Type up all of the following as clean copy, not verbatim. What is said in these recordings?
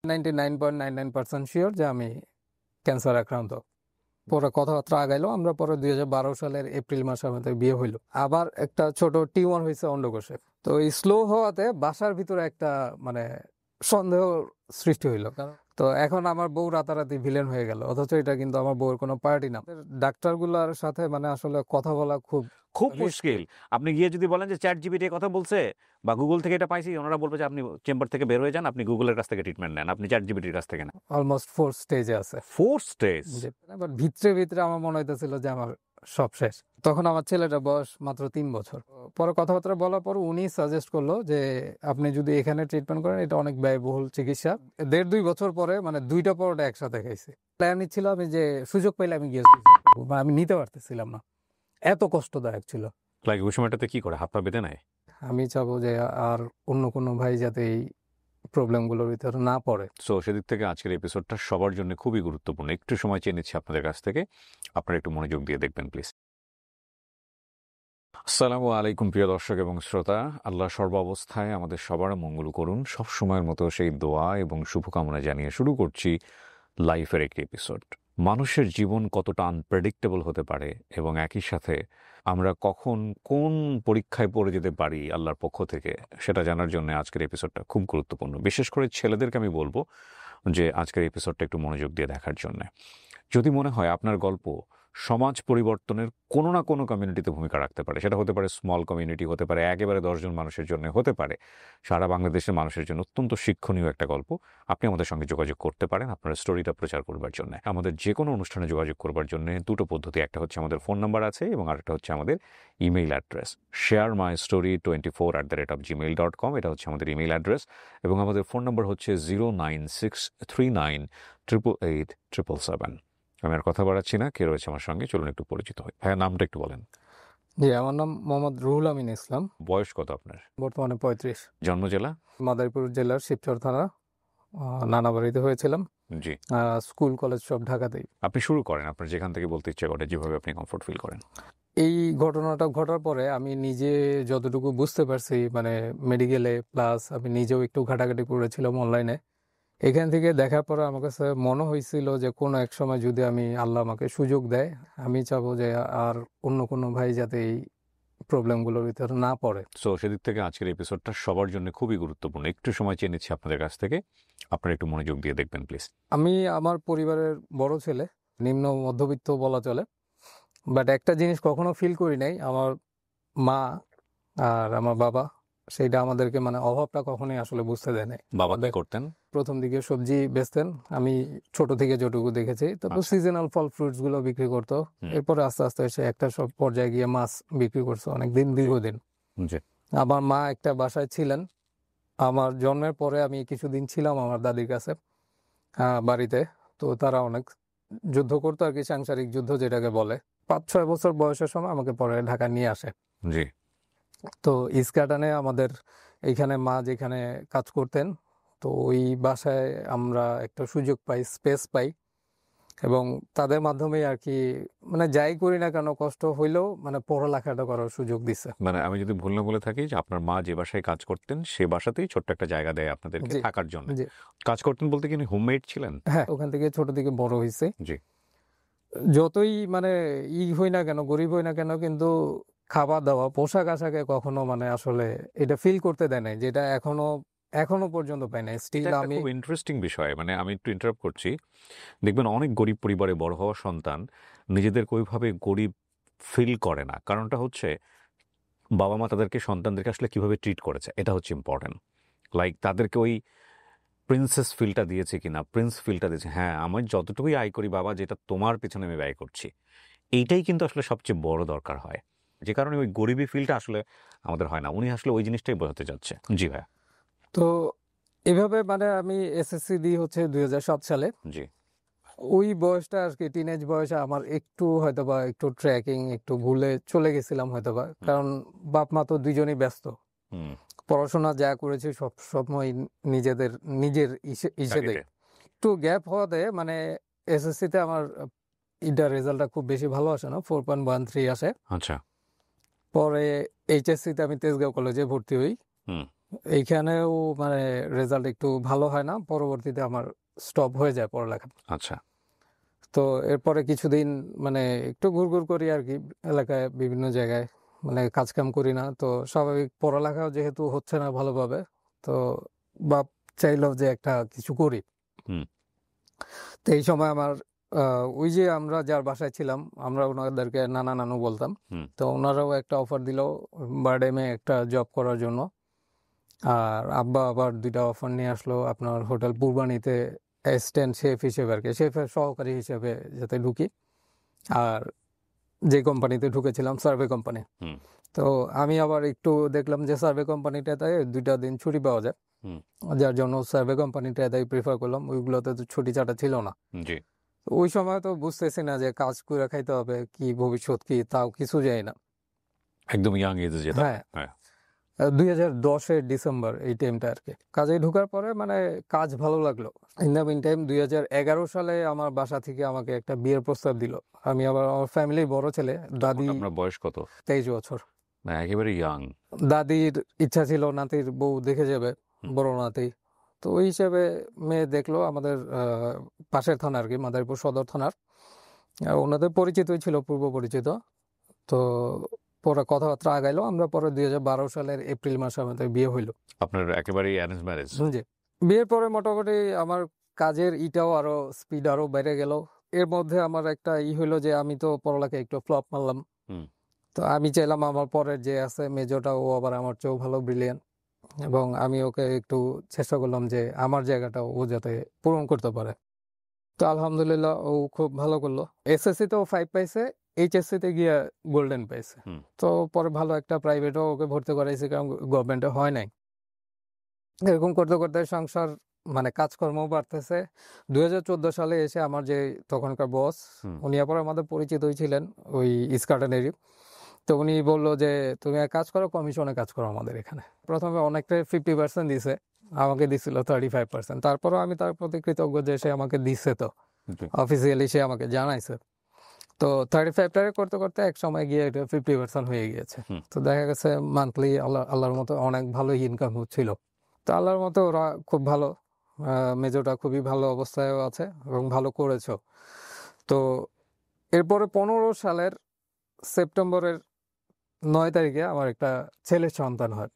99.99% sure যে আমি cancer আক্রান্ত। পরে কথাবার্তা আগাইলো, আমরা পরে 2012 সালের এপ্রিল মাসে আমাদের বিয়ে হইলো। আবার একটা ছোট টিউমার হয়েছে অন্ডকোষে। তো এই স্লো হওয়াতে বাসার ভিতরে একটা মানে সন্দেহ সৃষ্টি হইলো। তো এখন আমার বউ রাতারাতি ভিলেন হয়ে গেল, অথচ এটা কিন্তু আমার বউয়ের কোনো পার্টি না। ডাক্তারগুলোর সাথে মানে আসলে কথা বলা খুব খুব risky। মুশকিল। আপনি গিয়ে যদি বলেন যে চ্যাট জিপিটি কথা বলছে বা গুগল থেকে এটা পাইছি, ওনারা বলবে যে আপনি চেম্বার থেকে বের হয়ে যান, আপনি গুগলের কাছ থেকে ট্রিটমেন্ট নেন, আপনি চ্যাট জিপিটির কাছ থেকে নেন। অলমোস্ট 4 স্টেজে আছে। 4 স্টেজ? বাট ভিতরে ভিতরে আমার মনে হইতেছিল যে আমার সব শেষ। তখন আমার ছেলেটা বয়স মাত্র 3 বছর। পরে কথাবার্তা বলার পর উনি সাজেস্ট করলো যে আপনি যদি এখানে ট্রিটমেন্ট করেন, এটা অনেক ব্যয়বহুল চিকিৎসা। 1.5-2 বছর পরে মানে 2টা পরোটা একসাথে খাইছে। প্ল্যান ছিল আমি যে সুযোগ পাইলে আমি গিয়ে আমি নিতে পারতেছিলাম না, এত কষ্টদায়ক ছিল। লাইক ওই সময়টাতে কি করে, হাত পা বেঁধে নেয়? আমি চাবো যে আর অন্য কোনো ভাই যাতে এই প্রবলেমগুলোর ভিতরে না পড়ে। সো সেদিক থেকে আজকের এপিসোডটা সবার জন্য খুবই গুরুত্বপূর্ণ। একটু সময় চেয়ে নিচ্ছি আপনাদের কাছ থেকে, আপনারা একটু মনোযোগ দিয়ে দেখবেন প্লিজ। আসসালামু আলাইকুম প্রিয় দর্শক এবং শ্রোতা। আল্লাহ সর্বাবস্থায় আমাদের সবার মঙ্গল করুন। সব সময়ের মতো সেই দোয়া এবং শুভকামনা জানিয়ে শুরু করছি লাইফের একটি এপিসোড। মানুষের জীবন কতটা আনপ্রেডিক্টেবল হতে পারে এবং একই সাথে আমরা কখন কোন পরীক্ষায় পড়ে যেতে পারি আল্লাহর পক্ষ থেকে, সেটা জানার জন্য আজকের এপিসোডটা খুব গুরুত্বপূর্ণ। বিশেষ করে ছেলেদেরকে আমি বলবো যে আজকের এপিসোডটা একটু মনোযোগ দিয়ে দেখার জন্য। যদি মনে হয় আপনার গল্প সমাজ পরিবর্তনের কোনো না কোনো কমিউনিটিতে ভূমিকা রাখতে পারে, সেটা হতে পারে স্মল কমিউনিটি, হতে পারে একেবারে 10 জন মানুষের জন্য, হতে পারে সারা বাংলাদেশের মানুষের জন্য অত্যন্ত শিক্ষণীয় একটা গল্প, আপনি আমাদের সঙ্গে যোগাযোগ করতে পারেন আপনার স্টোরিটা প্রচার করবার জন্য। আমাদের যে কোনো অনুষ্ঠানে যোগাযোগ করবার জন্য দুটো পদ্ধতি, একটা হচ্ছে আমাদের ফোন নাম্বার আছে এবং আরেকটা হচ্ছে আমাদের ইমেইল অ্যাড্রেস sharemystory24@gmail.com। এটা হচ্ছে আমাদের ইমেইল অ্যাড্রেস এবং আমাদের ফোন নাম্বার হচ্ছে 09639888777। আমি আর কথা বাড়াচ্ছি না, কে রয়েছে আমার সঙ্গে, চলুন একটু পরিচিত হই। ভাইয়া নামটা একটু বলেন। জি, আমার নাম মোহাম্মদ রুহুল আমিন ইসলাম। বয়স কত আপনার? বর্তমানে 35। জন্ম জেলা? মাদারীপুর জেলার শিবচর থানা, নানাবাড়িতে হয়েছিলাম। জি। স্কুল কলেজ সব ঢাকাতেই। আপনি শুরু করেন, আপনার যেখান থেকে বলতে ইচ্ছে করে, যেভাবে আপনি কমফোর্ট ফিল করেন। এই ঘটনাটা ঘটার পরে আমি নিজে যতটুকু বুঝতে পারছি, মানে মেডিকেলে প্লাস আমি নিজেও একটু ঘাটাঘাটি করেছিলাম অনলাইনে। এখান থেকে দেখার পরে আমার কাছে মনে হয়েছিল যে কোনো এক সময় যদি আমি আল্লাহ আমাকে সুযোগ দেয়, আমি চাবো যে আর অন্য কোনো ভাই যাতে এই প্রবলেমগুলোর ভিতরে না পড়ে। সো সেদিক থেকে আজকের এপিসোডটা সবার জন্য খুবই গুরুত্বপূর্ণ। একটু সময় চেয়ে নিচ্ছি আপনাদের কাছ থেকে, আপনারা একটু মনোযোগ দিয়ে দেখবেন প্লিজ। আমি আমার পরিবারের বড় ছেলে, নিম্ন মধ্যবিত্ত বলা চলে। বাট একটা জিনিস কখনো ফিল করি নাই, আমার মা আর আমার বাবা সেইটা আমাদেরকে মানে অভাবটা কখনোই আসলে বুঝতে দেয় নাই। বাবা কি করতেন? প্রথম দিকে সবজি বেচতেন, আমি ছোট থেকে যেটুকু দেখেছি। তারপর সিজনাল ফল ফ্রুটস গুলো বিক্রি করতো। এরপরে আস্তে আস্তে এসে একটা সব পর্যায়ে গিয়ে মাছ বিক্রি করছে অনেকদিন, দীর্ঘদিন। আমার মা একটা বাসায় ছিলেন। আমার জন্মের পরে আমি কিছুদিন ছিলাম আমার দাদির কাছে বাড়িতে। তো তারা অনেক যুদ্ধ করতো আর কি, সাংসারিক যুদ্ধ যেটাকে বলে। 5-6 বছর বয়সের সময় আমাকে পরে ঢাকা নিয়ে আসে। জি। তো ইস্কাটানে আমাদের এইখানে মা যেখানে কাজ করতেন, তো ওই বাসায় আমরা একটা সুযোগ পাই, স্পেস পাই এবং তাদের মাধ্যমে আর কি মানে যাই করি না কেন কষ্ট হইলেও মানে পড়ালেখাটা করার সুযোগ দিচ্ছে। মানে আমি যদি ভুল না বলে থাকি যে আপনার মা যে বাসায় কাজ করতেন সে বাসাতেই ছোট্ট একটা জায়গা দেয় আপনাদেরকে থাকার জন্য। কাজ করতেন বলতে কি হোমমেড ছিলেন? হ্যাঁ, ওখান থেকে ছোট থেকে বড় হয়েছে। জি। যতই মানে হই না কেন, গরিব হই না কেন, কিন্তু খাওয়া দাওয়া পোশাক আশাকে কখনো মানে আসলে এটা ফিল করতে দেয় নাই, যেটা এখনো পর্যন্ত পাই না। স্টিল আমি খুব ইন্টারেস্টিং বিষয়, মানে আমি একটু ইন্টারাপ্ট করছি। দেখবেন অনেক গরিব পরিবারে বড় হওয়া সন্তান নিজেদেরকে ওইভাবে গরিব ফিল করে না। কারণটা হচ্ছে বাবা মা তাদেরকে সন্তানদেরকে আসলে কিভাবে ট্রিট করেছে, এটা হচ্ছে ইম্পর্টেন্ট। লাইক তাদেরকে ওই প্রিন্সেস ফিলটা দিয়েছে কিনা, প্রিন্স ফিলটা দিয়েছে, হ্যাঁ আমি যতটুকুই আয় করি বাবা, যেটা তোমার পেছনে আমি ব্যয় করছি, এইটাই কিন্তু আসলে সবচেয়ে বড় দরকার হয়। যে কারণে ওই গরিবী ফিলটা আসলে আমাদের হয় না। উনি আসলে ওই জিনিসটাই বোঝাতে যাচ্ছে। জি ভাই। তো এভাবে মানে আমি এসএসসি দিই হচ্ছে 2007 সালে। জি। ওই বয়সটা আর কি, টিনেজ বয়সে আমার একটু হয়তোবা একটু ট্র্যাকিং একটু ভুলে চলে গেছিলাম হয়তোবা, কারণ বাপ মা তো দুজনেই ব্যস্ত। পড়াশোনা যা করেছি সব সময় নিজের ইসেতে একটু গ্যাপ হওয়াতে মানে এসএসসিতে আমার ইন্টার রেজাল্টটা খুব বেশি ভালো আসে না, 4.13 আসে। আচ্ছা। পরে এইচএসসিতে আমি তেজগাঁও কলেজে ভর্তি হই। এইখানেও মানে রেজাল্ট একটু ভালো হয় না, পরবর্তীতে আমার স্টপ হয়ে যায় পড়ালেখা। আচ্ছা। তো এরপরে কিছুদিন মানে একটু ঘুরঘুর করি আর কি, এলাকায় বিভিন্ন জায়গায়, মানে কাজ কাম করি না, তো স্বাভাবিক পড়ালেখাও যেহেতু হচ্ছে না ভালোভাবে, তো বাপ চাইলো যে একটা কিছু করি। হুম। তো এই সময় আমার ওই যে আমরা যার বাসায় ছিলাম, আমরা ওনাদেরকে নানা নানু বলতাম, হুম। তো ওনারাও একটা অফার দিল বারডেমে একটা জব করার জন্য। আর আব্বা আবার 2টা অফার নিয়ে আসলো আপনার হোটেল পূর্বানীতে অ্যাসিস্ট্যান্ট শেফ হিসেবে আর কি, শেফের সহকারী হিসেবে যাতে ঢুকি। আর যে কোম্পানিতে ঢুকেছিলাম সার্ভে কোম্পানি, হুম। তো আমি আবার একটু দেখলাম যে সার্ভে কোম্পানিটাতে 2টা দিন ছুটি পাওয়া যায়, হুম। যার জন্য সার্ভে কোম্পানিটাই প্রিফার করলাম। ওইগুলোতে তো ছুটি ছাটা ছিল না। জি। ওই সময় তো বুঝতেছি না যে কাজ করে খাইতে হবে, কি ভবিষ্যৎ কি তাও কিছু যায় না। একদম ইয়াং এজে যেটা। হ্যাঁ, হ্যাঁ। 2010-এর ডিসেম্বর এই টাইমটা আর কি। কাজে ঢোকার পরে মানে কাজ ভালো লাগলো। ইন দ্য মিন টাইম 2011 সালে আমার বাসা থেকে আমাকে একটা বিয়ের প্রস্তাব দিল। আমি আবার আমার ফ্যামিলির বড় ছেলে, দাদি আপনার বয়স কত? 23 বছর। না, একেবারে ইয়াং। দাদির ইচ্ছা ছিল নাতির বউ দেখে যাবে, বড় নাতি। তো ওই হিসেবে মেয়ে দেখলো আমাদের পাশের থানা আর কি, মাদারীপুর সদর থানার। ওনাদের পরিচিতই ছিল, পূর্ব পরিচিত। তো পরে কথাবার্তা আগাইলো, আমরা পরে 2012 সালের এপ্রিল মাসে আমাদের বিয়ে হইলো। আপনার একেবারেই অ্যারেঞ্জ ম্যারেজ? জি। বিয়ের পরে মোটামুটি আমার কাজের ইটাও আরো স্পিড আরো বেড়ে গেল। এর মধ্যে আমার একটা হইলো যে আমি তো পড়ালেখা একটু ফ্লপ মারলাম। হুম। তো আমি চাইলাম আমার পরের যে আছে মেজোটা, ও আবার আমার চেয়েও ভালো ব্রিলিয়ান্ট, এবং আমি ওকে একটু চেষ্টা করলাম যে আমার জায়গাটা ও যাতে পূরণ করতে পারে। তো আলহামদুলিল্লাহ ও খুব ভালো করলো। এসএসসি তেও 5 পাইছে, এইচএসসি তে গিয়ে গোল্ডেন পাইছে। হুম। তো পরে ভালো একটা প্রাইভেটও ওকে ভর্তি করাইছে, কারণ গভর্নমেন্টে হয় নাই। এরকম করতে করতে সংসার মানে কাজকর্ম বাড়তেছে। 2014 সালে এসে আমার যে তখনকার বস, উনি আবার আমাদের পরিচিতই ছিলেন ওই ইস্কার্টনেরই। তো উনি বললো যে তুমি এক কাজ করো, কমিশনে কাজ করো আমাদের এখানে। প্রথমে অনেকটা 50% দিছে, আমাকে দিছিল 35%। তারপরও আমি তার প্রতি কৃতজ্ঞ যে সে আমাকে দিচ্ছে, তো অফিসিয়ালি সে আমাকে জানাইছে। তো 35টাকে করতে করতে এক সময় গিয়ে এটা 50% হয়ে গিয়েছে। তো দেখা গেছে মান্থলি আল্লাহর মতো অনেক ভালো ইনকাম হচ্ছিল। তো আল্লাহর মতো ওরা খুব ভালো, মেজোটা খুবই ভালো অবস্থায়ও আছে এবং ভালো করেছো। তো এরপরে 15 সালের সেপ্টেম্বরের 9 তারিখে আমার একটা ছেলের সন্তান হয়।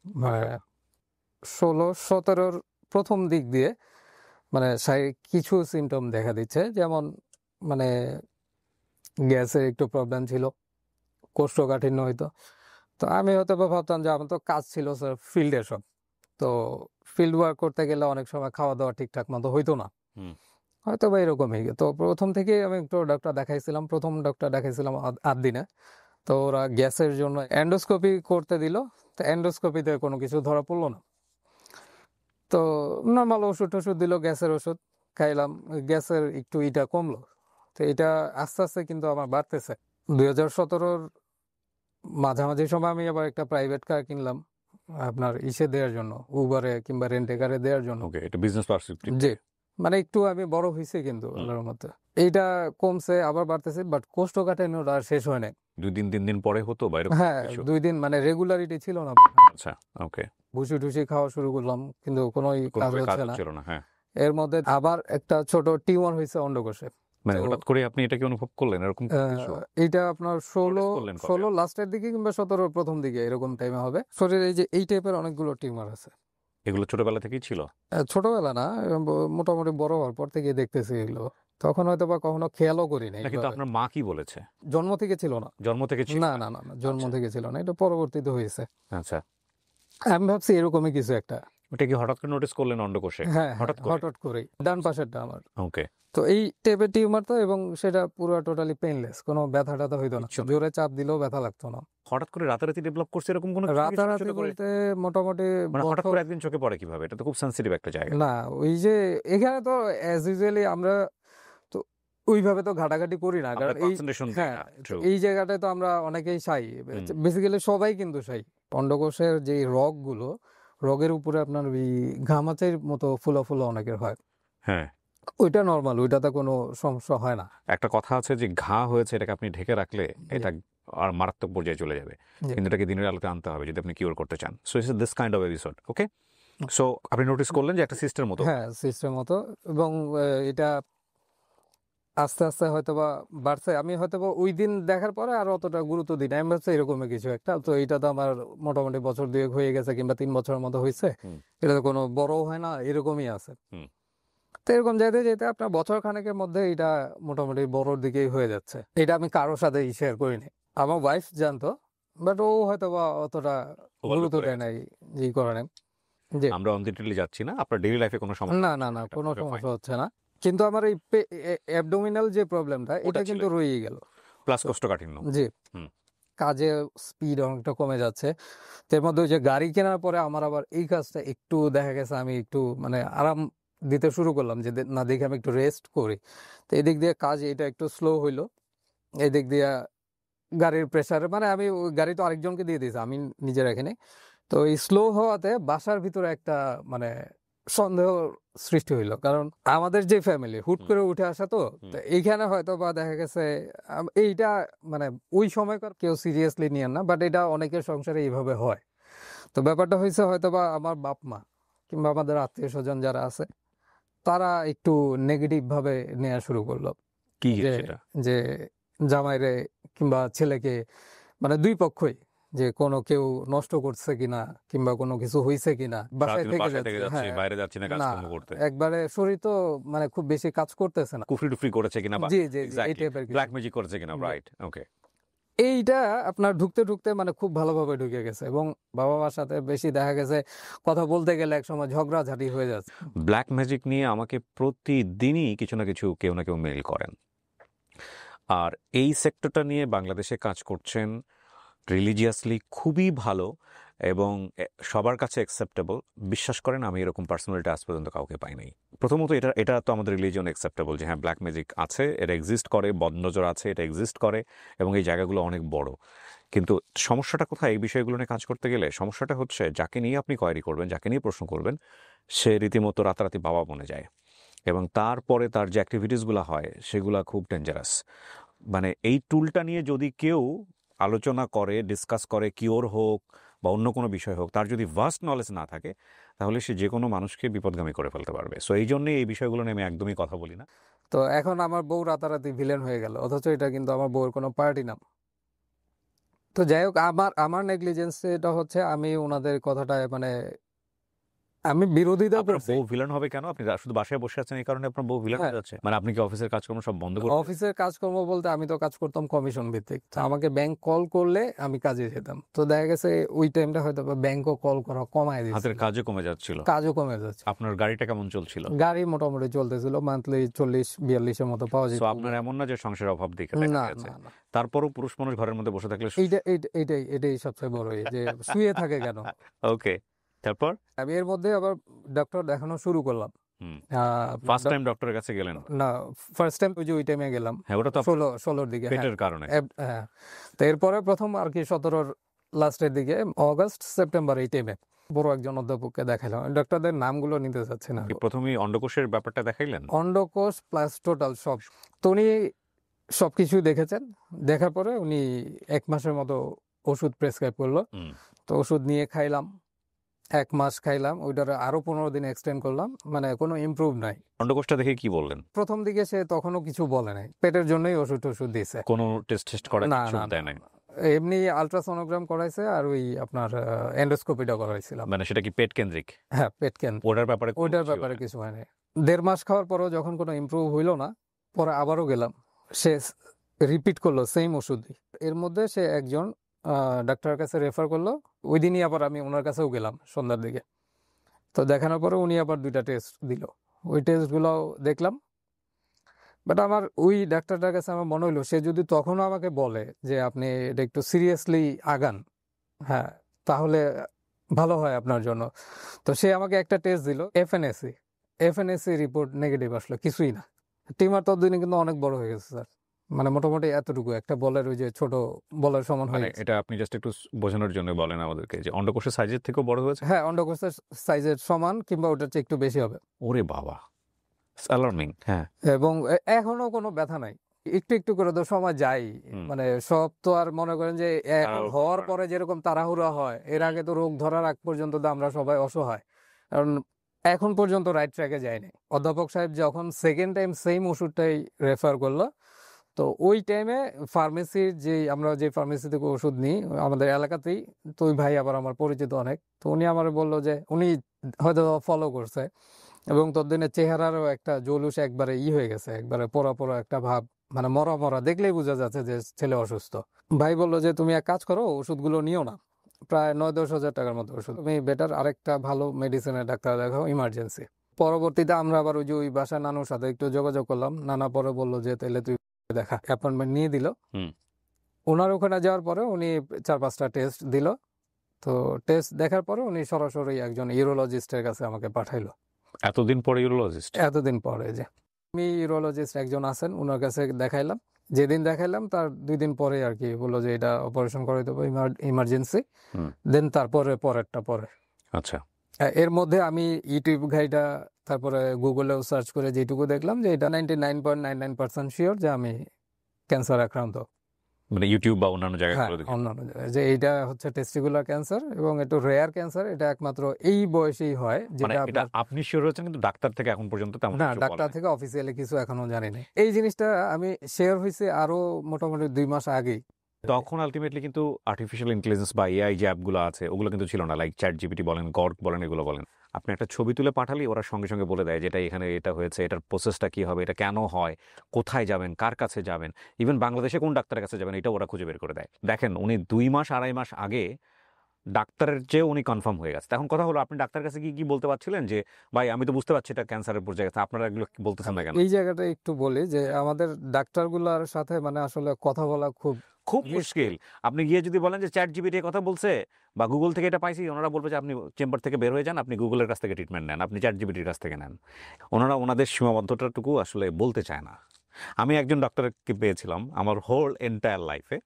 মানে 16-17 প্রথম দিক দিয়ে মানে শারীরিক কিছু সিমটম দেখা দিচ্ছে, যেমন মানে গ্যাসের একটু প্রবলেম ছিল, কোষ্ঠকাঠিন্য হইতো। তো আমি হয়তো বা ভাবতাম যে আমার তো কাজ ছিল স্যার ফিল্ডে সব, তো ফিল্ড ওয়ার্ক করতে গেলে অনেক সময় খাওয়া দাওয়া ঠিকঠাক মতো হইতো না, হয়তো বা এরকমই। তো প্রথম থেকে আমি একটু ডক্টর দেখাইছিলাম, প্রথম ডক্টর দেখাইছিলাম 8 দিনে। তো ওরা গ্যাসের জন্য এন্ডোস্কোপি করতে দিল। তো এন্ডোস্কোপিতে কোনো কিছু ধরা পড়লো না। তো নর্মাল ওষুধ টষুধ দিল, গ্যাসের ওষুধ খাইলাম, গ্যাসের একটু ইটা কমলো। তো এটা আস্তে আস্তে কিন্তু আমার বাড়তেছে। 2017-র মাঝামাঝি সময় আমি আবার একটা প্রাইভেট কার কিনলাম আপনার দেওয়ার জন্য, উবারে কিংবা রেন্টে কারে দেওয়ার জন্য। ওকে, এটা বিজনেস পার্সপেক্টিভ। জি, মানে একটু আমি বড় হয়েছি কিন্তু আল্লাহর মধ্যে। এইটা কমছে আবার বাড়তেছে, বাট কোষ্ঠকাঠিন্যটা আর শেষ হয় নাই। 2 দিন 3 দিন পরে হতো বাইরে? হ্যাঁ, 2 দিন মানে রেগুলারিটি ছিল না। আচ্ছা, ওকে। ভুসি টুসি খাওয়া শুরু করলাম, কিন্তু কোনো কাজ হচ্ছে না। ছিল না। হ্যাঁ। এর মধ্যে আবার একটা ছোট টিউমার হয়েছে অন্ডকোষে। মানে হঠাৎ করে আপনি এটাকে অনুভব করলেন এরকম কিছু? এইটা আপনার 16 লাস্টের দিকে কিংবা 17 প্রথম দিকে এরকম টাইমে হবে। শরীরে এই যে এই টাইপের অনেকগুলো টিউমার আছে। এগুলো ছোটবেলা থেকেই ছিল? ছোটবেলা না, মোটামুটি বড় হওয়ার পর থেকে দেখতেছি এগুলো। তখন হয়তো বা কখনো খেয়ালও করি নাই। কিন্তু আপনার মা কি বলেছে? জন্ম থেকে ছিল না। জন্ম থেকে ছিল না, জন্ম থেকে ছিল না, এটা পরবর্তীতে হয়েছে। আচ্ছা। আমি ভাবছি এরকমই কিছু একটা। ওটা কি হঠাৎ করে নোটিস করলেন অন্ডকোষে? হ্যাঁ, হঠাৎ করে ডান পাশেরটা আমার। ওকে। তো এই টাইপের টিউমার তো, এবং সেটা পুরো টোটালি পেইনলেস, কোনো ব্যথা টাথা হইতো না, জোরে চাপ দিলেও ব্যথা লাগতো না। হঠাৎ করে রাতারাতি ডেভেলপ করছে এরকম কোনো কিছু? রাতারাতি বলতে মোটামুটি হঠাৎ করে একদিন চোখে পড়ে কিভাবে? এটা তো খুব সেনসিটিভ একটা জায়গা। না, ওই যে এখানে তো অ্যাজ ইউজুয়ালি আমরা তো ওইভাবে তো ঘাটাঘাটি করি না, কারণ এই জায়গাটায় তো আমরা অনেকেই শাই, বেসিক্যালি সবাই কিন্তু শাই। অন্ডকোষের যে রগগুলো, রগের উপরে আপনার ওই ঘামাচির মতো ফুলা ফুলা অনেকের হয়। হ্যাঁ, ওইটা নর্মাল, ওইটাতে কোনো সমস্যা হয় না। একটা কথা আছে যে ঘা হয়েছে এটাকে আপনি ঢেকে রাখলে এটা আর মারাত্মক পর্যায়ে চলে যাবে, জি। কিন্তু এটাকে দিনের আলোতে আনতে হবে যদি আপনি কিওর করতে চান। So it's this kind of episode. Okay, so আপনি নোটিস করলেন যে একটা সিস্টেম মতো। হ্যাঁ, সিস্টেম মতো। এবং এটা আস্তে আস্তে হয়তোবা বাড়ছে। আমি হয়তোবা ওই দিন দেখার পরে আর অতটা গুরুত্ব দিই না, আমি ভাবছি এরকমই কিছু একটা, তো এটা তো আমার মোটামুটি বছর 2 হয়ে গেছে কিংবা 3 বছরের মতো হয়েছে, এটা তো কোনো বড় হয় না, এরকমই আছে। তো এরকম যেতে যেতে আপনার বছর খানেকের মধ্যে এটা মোটামুটি বড়র দিকেই হয়ে যাচ্ছে। এটা আমি কারোর সাথে শেয়ার করিনি, আমার ওয়াইফ জানতো, বাট ও হয়তোবা অতটা গুরুত্ব দেয় নাই, ই করে নাই। জি, আমরা অন ডিটেইলি যাচ্ছি না, আপনার ডেইলি লাইফে কোনো সমস্যা? না না না, কোনো সমস্যা হচ্ছে না, কিন্তু আমার এই অ্যাবডোমিনাল যে প্রবলেমটা, এটা কিন্তু রয়েই গেল, প্লাস কোষ্ঠকাঠিন্য। জি। কাজে স্পিড অনেকটা কমে যাচ্ছে। তো এর মধ্যে ওই যে গাড়ি কেনার পরে আমার আবার এই কাজটা একটু দেখা গেছে, আমি একটু মানে আরাম দিতে শুরু করলাম যে না, দেখে আমি একটু রেস্ট করি। তো এদিক দিয়ে কাজ এটা একটু স্লো হইলো, এদিক দিয়ে গাড়ির প্রেসার, মানে আমি ওই গাড়ি তো আরেকজনকে দিয়ে দিয়েছি, আমি নিজে রাখিনি। তো এই স্লো হওয়াতে বাসার ভিতরে একটা মানে সন্দেহ সৃষ্টি হইলো, কারণ আমাদের যে ফ্যামিলি হুট করে উঠে আসা, তো এইখানে হয়তো বা দেখা গেছে এইটা মানে ওই সময়কার কেউ সিরিয়াসলি নিয়ে না, বাট এটা অনেকের সংসারে এইভাবে হয়। তো ব্যাপারটা হয়েছে হয়তো বা আমার বাপ মা কিংবা আমাদের আত্মীয় স্বজন যারা আছে, তারা একটু নেগেটিভ ভাবে নেওয়া শুরু করলো কি যে সেটা? যে জামাইরে কিংবা ছেলেকে, মানে দুই পক্ষই, যে কোনো কেউ নষ্ট করছে কিনা কিংবা কোনো কিছু হইছে কিনা, বাসায় থেকে যাচ্ছে, হ্যাঁ, বাইরে যাচ্ছি না না কাজকর্ম করতে, একবারে শরীর তো মানে খুব বেশি কাজ করতেছে না, কুফরি টুফরি করেছে কিনা, জি জি জি, এই টাইপের কিছু। ব্ল্যাক ম্যাজিক করেছে কিনা, রাইট? ওকে। এইটা আপনার ঢুকতে ঢুকতে মানে খুব ভালোভাবে ঢুকে গেছে, এবং বাবা মার সাথে বেশি দেখা গেছে কথা বলতে গেলে একসময় ঝগড়াঝাটি হয়ে যাচ্ছে। ব্ল্যাক ম্যাজিক নিয়ে আমাকে প্রতিদিনই কিছু না কিছু কেউ না কেউ মেইল করেন। আর এই সেক্টরটা নিয়ে বাংলাদেশে কাজ করছেন রিলিজিয়াসলি খুবই ভালো এবং সবার কাছে অ্যাকসেপ্টেবল। বিশ্বাস করেন, আমি এরকম পার্সোনালিটি আজ পর্যন্ত কাউকে পাই নাই। প্রথমত এটা এটা তো আমাদের রিলিজিয়ন অ্যাকসেপ্টেবল যে হ্যাঁ, ব্ল্যাক ম্যাজিক আছে, এটা এক্সিস্ট করে, বদনজর আছে, এটা এক্সিস্ট করে, এবং এই জায়গাগুলো অনেক বড়। কিন্তু সমস্যাটা কোথায় এই বিষয়গুলো নিয়ে কাজ করতে গেলে? সমস্যাটা হচ্ছে যাকে নিয়ে আপনি কোয়ারি করবেন, যাকে নিয়ে প্রশ্ন করবেন, সে রীতিমতো রাতারাতি বাবা বনে যায়, এবং তারপরে তার যে অ্যাক্টিভিটিসগুলো হয় সেগুলো খুব ডেঞ্জারাস। মানে এই টুলটা নিয়ে যদি কেউ আলোচনা করে, ডিসকাস করে, কিওর হোক বা অন্য কোনো বিষয় হোক, তার যদি ভাস্ট নলেজ না থাকে, তাহলে সে যে কোনো মানুষকে বিপদগামী করে ফেলতে পারবে। সো এই জন্যই এই বিষয়গুলো নিয়ে আমি একদমই কথা বলি না। তো এখন আমার বউ রাতারাতি ভিলেন হয়ে গেল, অথচ এটা কিন্তু আমার বউয়ের কোনো পার্টি না। তো যাই হোক, আমার আমার নেগলিজেন্স এটা হচ্ছে, আমি ওনাদের কথাটা মানে আমি বিরোধিতা আপনার করছি। বউ ভিলেন হবে কেন? আপনি শুধু বাসায় বসে আছেন এই কারণে আপনার বউ ভিলেন হ্যাঁ, হয়ে যাচ্ছে? মানে আপনি কি অফিসের কাজকর্ম সব বন্ধ করে অফিসের কাজকর্ম বলতে আমি তো কাজ করতাম কমিশন ভিত্তিক, তো আমাকে ব্যাংক কল করলে আমি কাজে যেতাম, তো দেখা গেছে ওই টাইমটা হয়তো ব্যাংকও কল করা কমায় হাতের দিয়েছিল, কাজও কমে যাচ্ছিল? কাজও কমে যাচ্ছে। আপনার গাড়িটা কেমন চলছিল? গাড়ি মোটামুটি চলতেছিল, মান্থলি 40-42 এর মতো পাওয়া যেত। সো আপনার এমন না যে সংসারের অভাব দেখে না দেখা গেছে? না না, তারপরও পুরুষ মানুষ ঘরের মধ্যে বসে থাকলে এটাই সবচেয়ে বড়, যে শুয়ে থাকে কেন। ওকে, তারপর? আমি এর মধ্যে আবার ডক্টর দেখানো শুরু করলাম। ফার্স্ট টাইম ডক্টরের কাছে গেলেন? না, ফার্স্ট টাইম ওই টাইমে গেলাম, হ্যাঁ, ওটা তো 16-র দিকে, হ্যাঁ। পেটের কারণে। হ্যাঁ, তো এরপরে প্রথম আর কি 17-র লাস্টের দিকে, অগস্ট সেপ্টেম্বর এই টাইমে বড় একজন অধ্যাপককে দেখালাম, ডক্টরদের নামগুলো নিতে চাচ্ছি না। প্রথমেই অন্ডকোষের ব্যাপারটা দেখাইলেন? অন্ডকোষ প্লাস টোটাল সব, তো উনি সবকিছু দেখেছেন, দেখার পরে উনি 1 মাসের মতো ওষুধ প্রেসক্রাইব করলো। তো ওষুধ নিয়ে খাইলাম, 1 মাস খাইলাম, ওইটার আরো 15 দিন এক্সটেন্ড করলাম, মানে কোনো ইমপ্রুভ নাই। অন্ডকোষটা দেখে কি বললেন? প্রথম দিকে সে তখনও কিছু বলে নাই, পেটের জন্যই ওষুধ দিয়েছে। কোনো টেস্ট করা না কিছু না দেয় নাই? এমনি আলট্রাসোনোগ্রাম করাইছে, আর ওই আপনার এন্ডোস্কোপিটা করাইছিলাম। মানে সেটা কি পেট কেন্দ্রিক? হ্যাঁ, পেট কেন্দ্র। ওটার ব্যাপারে কিছু হয়নি। 1.5 মাস খাওয়ার পরও যখন কোনো ইমপ্রুভ হইলো না, পরে আবারও গেলাম, সে রিপিট করলো সেম ওষুধই। এর মধ্যে সে একজন ডাক্তারের কাছে রেফার করলো, ওই দিনই আবার আমি ওনার কাছেও গেলাম সন্ধ্যার দিকে। তো দেখানোর পরে উনি আবার 2টা টেস্ট দিল, ওই টেস্টগুলো দেখলাম। বাট আমার ওই ডাক্তারটার কাছে আমার মনে হইলো, সে যদি তখনও আমাকে বলে যে আপনি এটা একটু সিরিয়াসলি আগান, হ্যাঁ, তাহলে ভালো হয় আপনার জন্য। তো সে আমাকে একটা টেস্ট দিল, এফএনএসি রিপোর্ট নেগেটিভ আসলো, কিছুই না। টিমার ততদিনে কিন্তু অনেক বড় হয়ে গেছে স্যার, মানে মোটামুটি এতটুকু, একটা বলের ওই যে ছোট বলের সমান হয়ে মানে গেছে। এটা আপনি জাস্ট একটু বোঝানোর জন্য বলেন আমাদেরকে যে অন্ডকোষের সাইজের থেকেও বড় হয়েছে? হ্যাঁ, অন্ডকোষের সাইজের সমান কিংবা ওটার চেয়ে একটু বেশি হবে। ওরে বাবা, অ্যালার্মিং। হ্যাঁ, এবং এখনো কোনো ব্যথা নাই, একটু একটু করে তো সময় যায়, হুম। মানে সব তো আর মনে করেন যে এখন তাড়াহুড়ো হওয়ার করা। পরে যেরকম তাড়াহুড়া হয়, এর আগে তো রোগ ধরার আগ পর্যন্ত তো আমরা সবাই অসহায়, কারণ এখন পর্যন্ত রাইট ট্র্যাকে যায়নি। অধ্যাপক সাহেব যখন সেকেন্ড টাইম সেম ওষুধটাই রেফার করলো, তো ওই টাইমে ফার্মেসির যে আমরা যে ফার্মেসি থেকে ওষুধ নিই আমাদের এলাকাতেই, তো ওই ভাই আবার আমার পরিচিত অনেক, তো উনি আমার বললো যে উনি হয়তো ফলো করছে, এবং ততদিনের চেহারারও একটা জৌলুস একবারে হয়ে গেছে, একবারে পোড়া পোড়া একটা ভাব, মানে মরা মরা, দেখলেই বোঝা যাচ্ছে যে ছেলে অসুস্থ। ভাই বললো যে তুমি এক কাজ করো, ওষুধগুলো নিও না, প্রায় 9-10 হাজার টাকার মতো ওষুধ, তুমি বেটার আরেকটা ভালো মেডিসিনের ডাক্তার দেখাও ইমার্জেন্সি। পরবর্তীতে আমরা আবার ওই যে ওই বাসায় নানুর সাথে একটু যোগাযোগ করলাম, নানা পরে বললো যে তাহলে তুই দেখা, অ্যাপয়েন্টমেন্ট নিয়ে দিল। হুম। ওনার ওখানে যাওয়ার পরে উনি 4-5টা টেস্ট দিল, তো টেস্ট দেখার পরে উনি সরাসরি একজন ইউরোলজিস্টের কাছে আমাকে পাঠাইলো। এতদিন পরে ইউরোলজিস্ট? এতদিন পরে যে আমি ইউরোলজিস্ট একজন আছেন, ওনার কাছে দেখাইলাম। যেদিন দেখাইলাম তার 2 দিন পরে আর কি বললো যে এটা অপারেশন করে দেবো ইমার্জেন্সি। হুম। দেন তারপরে পরেরটা পরে। আচ্ছা। এর মধ্যে আমি ইউটিউব গাইডা, তারপরে গুগলেও সার্চ করে যেটুকু দেখলাম যে এটা 99.99% শিওর যে আমি ক্যান্সার আক্রান্ত। মানে ইউটিউব বা অন্যান্য জায়গায় হ্যাঁ, করে দেখে? অন্যান্য জায়গায় যে এইটা হচ্ছে টেস্টিকুলার ক্যান্সার, এবং একটু রেয়ার ক্যান্সার, এটা একমাত্র এই বয়সেই হয়, মানে যেটা এটা আপনার আপনি শিওর হয়েছেন, কিন্তু ডাক্তার থেকে এখন পর্যন্ত তেমন না, কিছু ডাক্তার বলেনি? থেকে অফিসিয়ালি কিছু এখনো জানি না। এই জিনিসটা আমি শেয়ার হয়েছে আরো মোটামুটি 2 মাস আগেই। তখন আলটিমেটলি কিন্তু আর্টিফিশিয়াল ইন্টেলিজেন্স বা এআই যে অ্যাপগুলো আছে ওগুলো কিন্তু ছিল না, লাইক চ্যাট জিপিটি বলেন, গর্গ বলেন, এগুলো বলেন। আপনি একটা ছবি তুলে পাঠালেই ওরা সঙ্গে সঙ্গে বলে দেয় যেটা এখানে এটা হয়েছে, এটার প্রসেসটা কি হবে, এটা কেন হয়, কোথায় যাবেন, কার কাছে যাবেন, ইভেন বাংলাদেশে কোন ডাক্তারের কাছে যাবেন এটা ওরা খুঁজে বের করে দেয়। দেখেন, উনি 2 মাস 2.5 মাস আগে ডাক্তারের চেয়ে উনি কনফার্ম হয়ে গেছে। এখন কথা হলো, আপনি ডাক্তারের কাছে কি কি বলতে পারছিলেন যে ভাই আমি তো বুঝতে পারছি এটা ক্যান্সারের পর্যায়ে গেছে, আপনারা এগুলো বলতেছেন না কেন? এই জায়গাটা একটু বলি যে আমাদের ডাক্তারগুলোর সাথে মানে আসলে কথা বলা খুব খুব মুশকিল। আপনি গিয়ে যদি বলেন যে চ্যাট জিপিটি কথা বলছে বা গুগল থেকে এটা পাইছি, ওনারা বলবে যে আপনি চেম্বার থেকে বের হয়ে যান, আপনি গুগলের কাছ থেকে ট্রিটমেন্ট নেন, আপনি চ্যাট জিপিটির কাছ থেকে নেন। ওনারা ওনাদের সীমাবদ্ধতাটুকু আসলে বলতে চায় না। আমি একজন ডক্টরকে পেয়েছিলাম আমার হোল এন্টায়ার লাইফে,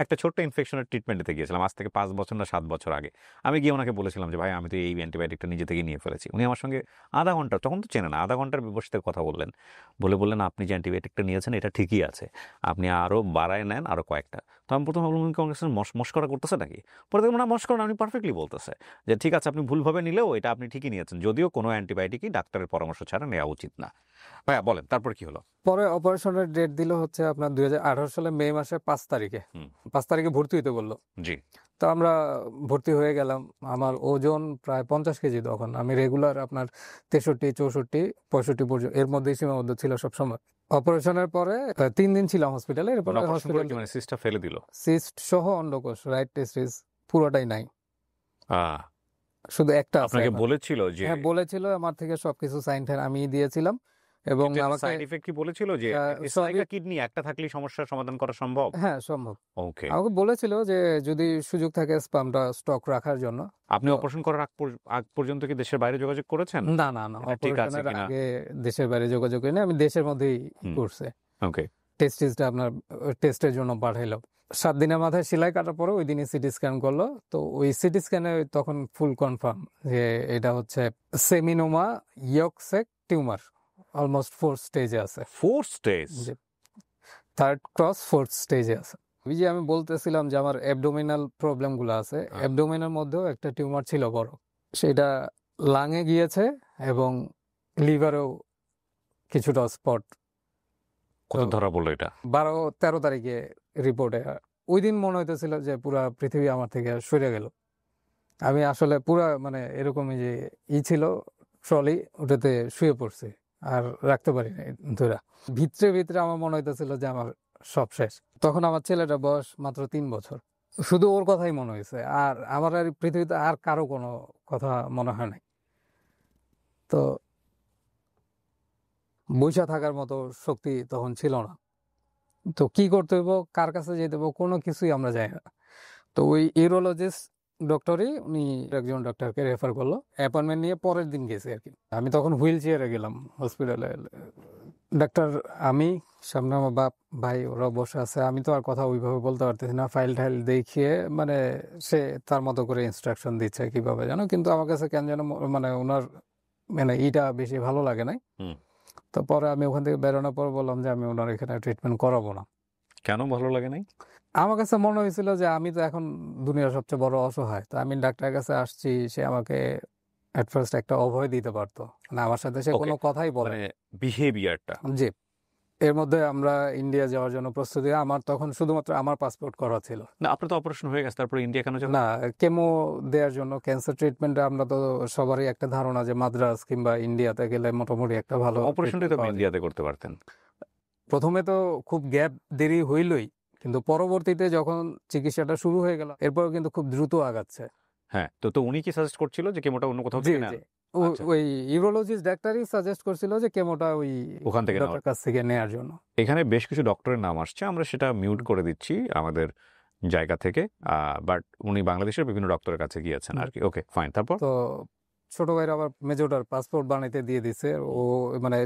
একটা ছোট্ট ইনফেকশনের ট্রিটমেন্ট দিতে গিয়েছিলাম আজ থেকে 5 বছর না 7 বছর আগে। আমি গিয়ে ওনাকে বলেছিলাম যে ভাই আমি তো এই অ্যান্টিবায়োটিকটা নিজে থেকে নিয়ে ফেলেছি। উনি আমার সঙ্গে আধা ঘন্টা, তখন তো চেনে না, আধা ঘন্টার বসে কথা বললেন, বললেন আপনি যে অ্যান্টিবায়োটিকটা নিয়েছেন এটা ঠিকই আছে, আপনি আরও বাড়ায় নেন আরও কয়েকটা। তো আমি প্রথমে ভাবলাম উনি কংগ্রেসের মস্করা করতেছে নাকি, পরে দেখলাম না, মস্করা না, আপনি পারফেক্টলি বলতেছে যে ঠিক আছে আপনি ভুলভাবে নিলেও এটা আপনি ঠিকই নিয়েছেন, যদিও কোনো অ্যান্টিবায়োটিকই ডাক্তারের পরামর্শ ছাড়া নেওয়া উচিত না। ভাইয়া বলেন তারপর কি হলো? পরে অপারেশনের ডেট দিল হচ্ছে আপনার 2018 সালে মে মাসের 5 তারিখে। হুম। 5 তারিখে ভর্তি হইতে বললো। জি। তো আমরা ভর্তি হয়ে গেলাম। আমার ওজন প্রায় 50 কেজি তখন। আমি রেগুলার আপনার 63, 64, 65 পর্যন্ত এর মধ্যেই সীমাবদ্ধ ছিল সবসময়। অপারেশনের পরে 3 দিন ছিলাম হসপিটালে। এরপরে হসপিটাল মানে সিস্টটা ফেলে দিল? সিস্ট সহ অন্ডকোষ, রাইট টেস্টিস পুরোটাই নাই, আহ, শুধু একটা আছে আপনাকে এখন। বলেছিল যে হ্যাঁ, বলেছিল, আমার থেকে সবকিছু সাইন টাইন আমি দিয়েছিলাম, এবং আমাকে সাইড ইফেক্ট কি বলেছিল যে সবই কিডনি একটা থাকলেই সমস্যার সমাধান করা সম্ভব? হ্যাঁ সম্ভব। ওকে। আমাকে বলেছিল যে যদি সুযোগ থাকে স্পামটা স্টক রাখার জন্য। আপনি অপারেশন করার আগ পর্যন্ত কি দেশের বাইরে যোগাযোগ করেছেন? না না না, এটা ঠিক আছে অপারেশনের কিনা? আগে দেশের বাইরে যোগাযোগ করিনি, আমি দেশের মধ্যেই হুম। করছে। ওকে। টেস্টিসটা আপনার টেস্টের জন্য পাঠাইলো। 7 দিনের মাথায় সেলাই কাটার পরে ওই দিনই সিটি স্ক্যান করলো। তো ওই সিটি স্ক্যানে তখন ফুল কনফার্ম যে এটা হচ্ছে সেমিনোমা ইয়কসেক টিউমার, অলমোস্ট 4 স্টেজে আছে। 4 স্টেজ? যে 3rd ক্রস 4th স্টেজে আছে। ওই যে আমি বলতেছিলাম যে আমার অ্যাবডোমিনাল প্রবলেমগুলো আছে, অ্যাবডোমিনের মধ্যেও একটা টিউমার ছিল বড়, সেটা লাংয়ে গিয়েছে এবং লিভারেও কিছুটা স্পট। কত ধরা পড়লো এটা? 12-13 তারিখে রিপোর্টে। ওই দিন মনে হইতেছিল যে পুরা পৃথিবী আমার থেকে সরে গেল। আমি আসলে পুরা মানে এরকমই যে ছিল, ট্রলি ওটাতে শুয়ে পড়ছি, আর রাখতে পারি নাই ধরে। ভিতরে ভিতরে আমার মনে হইতেছিল যে আমার সব শেষ। তখন আমার ছেলেটা বয়স মাত্র 3 বছর। শুধু ওর কথাই মনে হয়েছে, আর আমার আর পৃথিবীতে আর কারো কোনো কথা মনে হয় নাই। তো বইসা থাকার মতো শক্তি তখন ছিল না। তো কি করতে হইব, কার কাছে যেতে হইব, কোনো কিছুই আমরা জানি না। তো ওই ইউরোলজিস্ট ডক্টরই উনি একজন ডক্টরকে রেফার করলো, অ্যাপয়েন্টমেন্ট নিয়ে পরের দিন গেছি আর কি। আমি তখন হুইল চেয়ারে গেলাম হসপিটালে। ডাক্তার, আমি সামনে আমার বাপ ভাই ওরা বসে আছে, আমি তো আর কথা ওইভাবে বলতে পারতেছি না, ফাইল টাইল দেখিয়ে মানে সে তার মতো করে ইনস্ট্রাকশন দিচ্ছে কিভাবে জানো, কিন্তু আমার কাছে কেন যেন মানে ওনার মানে বেশি ভালো লাগে নাই। হুম। তো পরে আমি ওখান থেকে বেরোনোর পর বললাম যে আমি ওনার এখানে ট্রিটমেন্ট করাবো না। কেন ভালো লাগে নাই? আমার কাছে মনে হয়েছিল যে আমি তো এখন দুনিয়ার সবচেয়ে বড় অসহায়, তো আমি ডাক্তারের কাছে আসছি, সে আমাকে এট ফার্স্ট একটা অভয় দিতে পারতো, মানে আমার সাথে সে ওকে, কোনো কথাই বলে মানে বিহেভিয়ারটা। জি। এর মধ্যে আমরা ইন্ডিয়া যাওয়ার জন্য প্রস্তুতি, আমার তখন শুধুমাত্র আমার পাসপোর্ট করা ছিল। না, আপনার তো অপারেশন হয়ে গেছে, তারপরে ইন্ডিয়া কেন যাবেন? না, কেমো দেওয়ার জন্য, ক্যান্সার ট্রিটমেন্টে আমরা তো সবারই একটা ধারণা যে মাদ্রাজ কিংবা ইন্ডিয়াতে গেলে মোটামুটি একটা ভালো অপারেশনটাই তো treatment পাওয়া যায়। ইন্ডিয়াতে করতে পারতেন। প্রথমে তো খুব গ্যাপ দেরি হইলই, কিন্তু পরবর্তীতে যখন চিকিৎসাটা শুরু হয়ে গেল এরপর কিন্তু খুব দ্রুত আগাচ্ছে। হ্যাঁ, তো উনি কি সাজেস্ট করছিল যে কেমোটা অন্য কোথাও জি থেকে নেন? জি, আচ্ছা, ওই ইউরোলজিস্ট ডাক্তারই সাজেস্ট করছিল যে কেমোটা ওই ওখান থেকে ডক্টর কাছ থেকে নেয়ার জন্য। এখানে বেশ কিছু ডক্টরের নাম আসছে, আমরা সেটা মিউট করে দিচ্ছি আমাদের জায়গা থেকে। বাট উনি বাংলাদেশের বিভিন্ন ডক্টরের কাছে গিয়েছেন আর কি। ওকে, ফাইন। তারপর? তো ছোট ভাইয়ের আবার মেজোটার পাসপোর্ট বানাইতে দিয়ে দিছে ও, মানে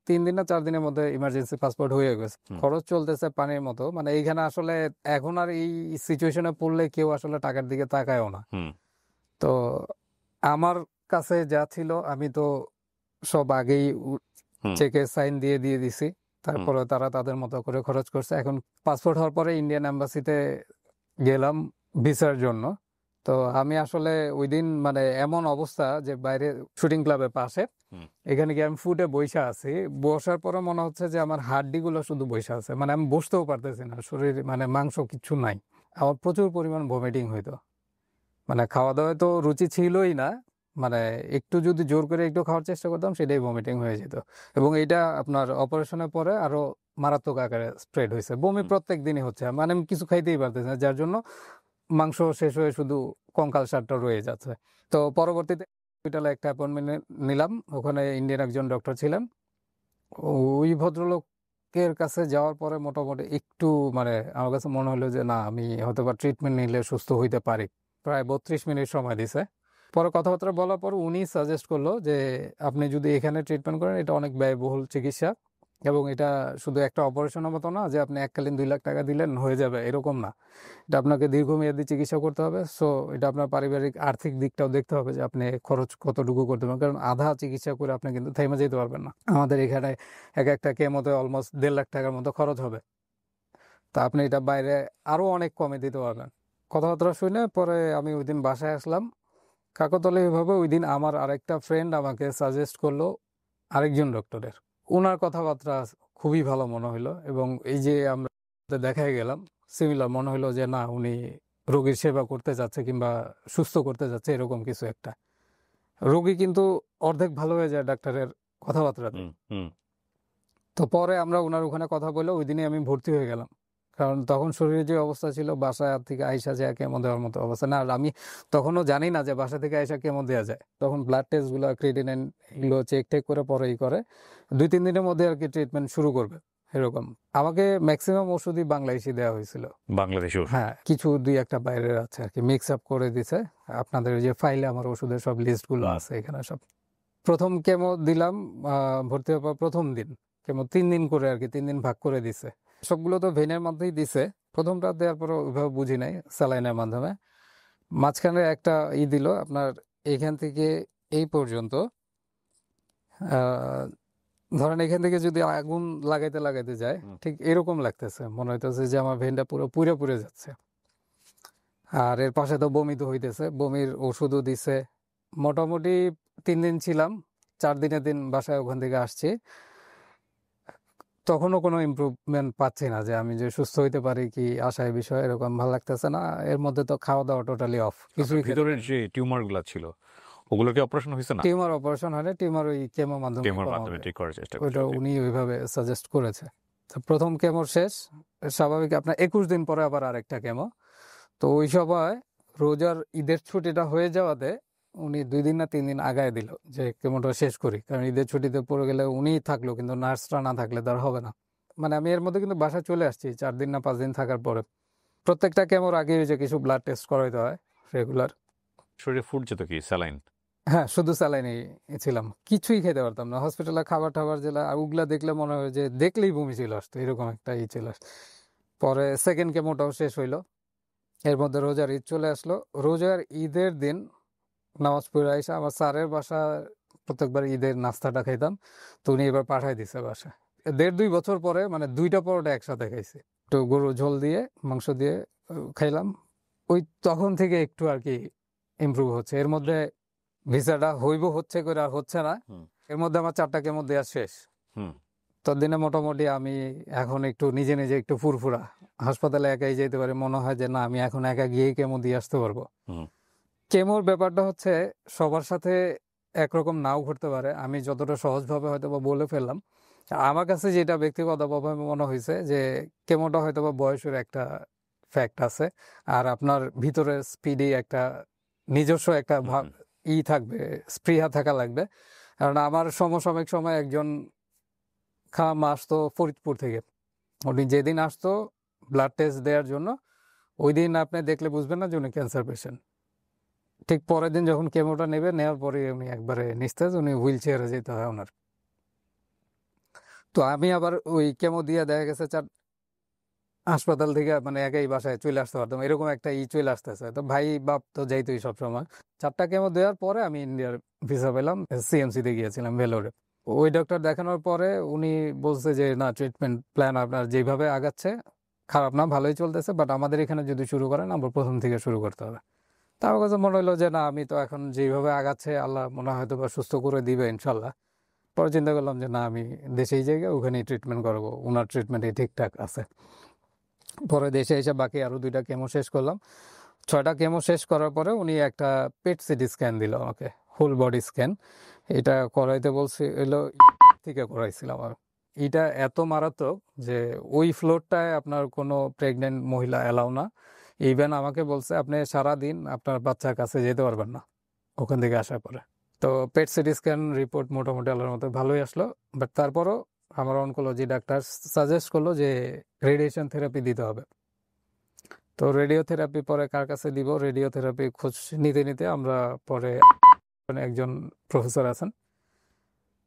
3 দিন না 4 দিনের মধ্যে ইমার্জেন্সি পাসপোর্ট হয়ে গেছে। খরচ চলতেছে পানির মতো, মানে এইখানে আসলে এখন আর এই সিচুয়েশনে পড়লে কেউ আসলে টাকার দিকে তাকায়ও না। তো আমার কাছে যা ছিল আমি তো সব আগেই চেকে সাইন দিয়ে দিছি, তারপরে তারা তাদের মতো করে খরচ করছে। এখন পাসপোর্ট হওয়ার পরে ইন্ডিয়ান এম্বাসিতে গেলাম ভিসার জন্য। তো আমি আসলে ওই দিন মানে এমন অবস্থা যে বাইরে শুটিং ক্লাবের পাশে এখানে গিয়ে আমি ফুটে বইসা আছি, বসার পরে মনে হচ্ছে যে আমার হাড্ডিগুলো শুধু বইসা আছে, মানে আমি বসতেও পারতেছি না, শরীর মানে মাংস কিছু নাই। আমার প্রচুর পরিমাণ ভমিটিং হইতো, মানে খাওয়া দাওয়ায় তো রুচি ছিলই না, মানে একটু যদি জোর করে একটু খাওয়ার চেষ্টা করতাম সেটাই ভমিটিং হয়ে যেত। এবং এটা আপনার অপারেশনের পরে আরো মারাত্মক আকারে স্প্রেড হয়েছে, বমি প্রত্যেক দিনই হচ্ছে, মানে আমি কিছু খাইতেই পারতেছি না, যার জন্য মাংস শেষ হয়ে শুধু কঙ্কাল সারটা রয়ে যাচ্ছে। তো পরবর্তীতে হসপিটালে একটা অ্যাপয়েন্টমেন্ট নিলাম, ওখানে ইন্ডিয়ান একজন ডক্টর ছিলেন। ওই ভদ্রলোকের কাছে যাওয়ার পরে মোটামুটি একটু মানে আমার কাছে মনে হলো যে না, আমি হয়তো বা ট্রিটমেন্ট নিলে সুস্থ হইতে পারি। প্রায় 32 মিনিট সময় দিছে। পরে কথাবার্তা বলার পর উনি সাজেস্ট করলো যে আপনি যদি এখানে ট্রিটমেন্ট করেন এটা অনেক ব্যয়বহুল চিকিৎসা, এবং এটা শুধু একটা অপারেশনের মতো না যে আপনি এককালীন 2 লাখ টাকা দিলেন হয়ে যাবে, এরকম না। এটা আপনাকে দীর্ঘমেয়াদী চিকিৎসা করতে হবে। সো এটা আপনার পারিবারিক আর্থিক দিকটাও দেখতে হবে যে আপনি খরচ কতটুকু করতে পারবেন, কারণ আধা চিকিৎসা করে আপনি কিন্তু থেমে যেতে পারবেন না। আমাদের এখানে একটা কেমোতে অলমোস্ট 1.5 লাখ টাকার মতো খরচ হবে, তা আপনি এটা বাইরে আরো অনেক কমে দিতে পারবেন। কথাবার্তা শুনে পরে আমি ওই দিন বাসায় আসলাম। কাকতালীয়ভাবে ওই দিন আমার আরেকটা ফ্রেন্ড আমাকে সাজেস্ট করলো আরেকজন ডক্টরের, ওনার কথাবার্তা খুবই ভালো মনে হলো, এবং এই যে আমরা দেখাই গেলাম সিমিলার মনে হলো যে না, উনি রোগীর সেবা করতে যাচ্ছে কিংবা সুস্থ করতে যাচ্ছে, এরকম কিছু একটা। রোগী কিন্তু অর্ধেক ভালো হয়ে যায় ডাক্তারের কথাবার্তাতে। তো পরে আমরা ওনার ওখানে কথা বলে ওই দিনে আমি ভর্তি হয়ে গেলাম, কারণ তখন শরীরের যে অবস্থা ছিল বাসায় থেকে আইসা যে কেমো দেওয়ার মতো অবস্থা না। আর আমি তখনও জানি না যে বাসা থেকে আইসা কেমো দেওয়া যায়, তখন ব্লাড টেস্ট গুলো ক্রিয়েটিনিন এগুলো চেক টেক করে পরেই করে 2-3 দিনের মধ্যে আর কি ট্রিটমেন্ট শুরু করবে এরকম। আমাকে ম্যাক্সিমাম ওষুধই বাংলাদেশি দেওয়া হয়েছিল। বাংলাদেশি ওষুধ? হ্যাঁ, কিছু 2-1টা বাইরের আছে আর কি, মিক্স আপ করে দিছে। আপনাদের যে ফাইলে আমার ওষুধের সব লিস্ট গুলো আছে এখানে সব। প্রথম কেমো দিলাম ভর্তি হওয়ার পর প্রথম দিন কেমো 3 দিন করে আর কি, 3 দিন ভাগ করে দিছে। সবগুলো তো ভেনের মধ্যেই দিছে, প্রথমটা দেওয়ার পর ওইভাবে বুঝি নাই, স্যালাইনের মাধ্যমে। মাঝখানে একটা দিল আপনার এখান থেকে এই পর্যন্ত, ধরেন এখান থেকে যদি আগুন লাগাইতে লাগাইতে যায় ঠিক এরকম লাগতেছে, মনে হইতেছে যে আমার ভেনটা পুরো পুড়ে পুড়ে যাচ্ছে। আর এর পাশে তো বমি তো হইতেছে, বমির ওষুধও দিছে। মোটামুটি 3 দিন ছিলাম, 4 দিনের দিন বাসায় ওখান থেকে আসছি। তখনও কোনো ইমপ্রুভমেন্ট পাচ্ছি না যে আমি যে সুস্থ হইতে পারি কি, আশায় বিষয় এরকম ভালো লাগতেছে না। এর মধ্যে তো খাওয়া দাওয়া টোটালি অফ, কিছুই ভিতরের যে টিউমার গুলা ছিল ওগুলো কি অপারেশন হয়েছে? না, টিউমার অপারেশন হয়নি, টিউমার ওই কেমো মাধ্যমে ঠিক করার চেষ্টা ওইটা উনি ওইভাবে সাজেস্ট করেছে। তো প্রথম কেমো শেষ, স্বাভাবিক আপনার 21 দিন পরে আবার আরেকটা কেমো। তো ওই সময় রোজার ঈদের ছুটিটা হয়ে যাওয়াতে উনি 2 দিন না 3 দিন আগায় দিল যে কেমোটা শেষ করি, কারণ ঈদের ছুটিতে পড়ে গেলে উনিই থাকলো, কিন্তু নার্সরা না থাকলে তার হবে না। মানে আমি এর মধ্যে কিন্তু বাসায় চলে আসছি 4 দিন না 5 দিন থাকার পরে। প্রত্যেকটা কেমোর আগে যে কিছু ব্লাড টেস্ট করাইতে হয় রেগুলার। শরীরে ফুড যেত কি স্যালাইন? হ্যাঁ, শুধু স্যালাইনই ছিলাম, কিছুই খেতে পারতাম না। হসপিটালে খাবার টাবার যেটা ওগুলা দেখলে মনে হয় যে দেখলেই বমি ছিল আসতো, এরকম একটা ছিল। পরে সেকেন্ড কেমোটাও শেষ হইলো, এর মধ্যে রোজার ঈদ চলে আসলো। রোজার ঈদের দিন নামাজ পড়ে আইসা আমার স্যারের বাসা প্রত্যেকবার ঈদের নাস্তাটা খাইতাম, তো উনি এবার পাঠাই দিছে বাসায়। 1.5-2 বছর পরে মানে 2টা পরোটা একসাথে খাইছি, তো গরু ঝোল দিয়ে মাংস দিয়ে খাইলাম। ওই তখন থেকে একটু আর কি ইমপ্রুভ হচ্ছে। এর মধ্যে ভিসাটা হচ্ছে করে আর হচ্ছে না, এর মধ্যে আমার 4টা কেমো দেওয়া শেষ। ততদিনে মোটামুটি আমি এখন একটু নিজে নিজে একটু ফুরফুরা, হাসপাতালে একাই যেতে পারি, মনে হয় যে না আমি এখন একা গিয়েই কেমো দিয়ে আসতে পারবো। কেমোর ব্যাপারটা হচ্ছে সবার সাথে একরকম নাও ঘটতে পারে, আমি যতটা সহজভাবে হয়তো বা বলে ফেললাম। আমার কাছে যেটা ব্যক্তিগতভাবে মনে হয়েছে যে কেমোটা হয়তো বা বয়সের একটা ফ্যাক্ট আছে, আর আপনার ভিতরে স্পিডি একটা নিজস্ব একটা থাকবে, স্পৃহা থাকা লাগবে। কারণ আমার সমসাময়িক সময় একজন খাম আসতো ফরিদপুর থেকে, উনি যেদিন আসতো ব্লাড টেস্ট দেওয়ার জন্য, ওই দিন আপনি দেখলে বুঝবেন না যে উনি ক্যান্সার পেশেন্ট। ঠিক পরের দিন যখন কেমোটা নেওয়ার পরে উনি একবারে নিস্তেজ, উনি হুইল চেয়ারে যেতে হয় ওনার। তো আমি আবার ওই কেমো দিয়ে দেখা গেছে হাসপাতাল থেকে মানে একাই বাসায় চলে আসতে পারতাম, এরকম একটা চলে আসতেছে। তো ভাই বাপ তো যাইতোই সবসময়। 4টা কেমো দেওয়ার পরে আমি ইন্ডিয়ার ভিসা পেলাম, সিএমসিতে গিয়েছিলাম ভেলোরে। ওই ডক্টর দেখানোর পরে উনি বলছে যে না, ট্রিটমেন্ট প্ল্যান আপনার যেভাবে আগাচ্ছে খারাপ না, ভালোই চলতেছে, বাট আমাদের এখানে যদি শুরু করেন আমরা প্রথম থেকে শুরু করতে হবে। তা আমার কাছে মনে হলো যে না, আমি তো এখন যেভাবে আগাচ্ছে আল্লাহ মনে হয় হয়তো বা সুস্থ করে দিবে ইনশাল্লাহ। পরে চিন্তা করলাম যে না, আমি দেশেই জায়গায় ওখানেই ট্রিটমেন্ট করবো, ওনার ট্রিটমেন্টই ঠিকঠাক আছে। পরে দেশে এসে বাকি আরো 2টা কেমো শেষ করলাম। 6টা কেমো শেষ করার পরে উনি একটা পেট সিটি স্ক্যান দিল আমাকে, ফুল বডি স্ক্যান। এটা করাইতে বলছে এলো থেকে করাইছিলাম। আর এটা এত মারাত্মক যে ওই ফ্লোরটায় আপনার কোনো প্রেগনেন্ট মহিলা এলাও না। ইভেন আমাকে বলছে আপনি সারাদিন আপনার বাচ্চার কাছে যেতে পারবেন না ওখান থেকে আসার পরে। তো পেট সিটি স্ক্যান রিপোর্ট মোটামুটি আল্লাহর মতো ভালোই আসলো, বাট তারপরও আমার অনকোলজি ডাক্তার সাজেস্ট করলো যে রেডিয়েশন থেরাপি দিতে হবে। তো রেডিওথেরাপি পরে কার কাছে দিব, রেডিওথেরাপি খোঁজ নিতে নিতে আমরা পরে একজন প্রফেসর আছেন,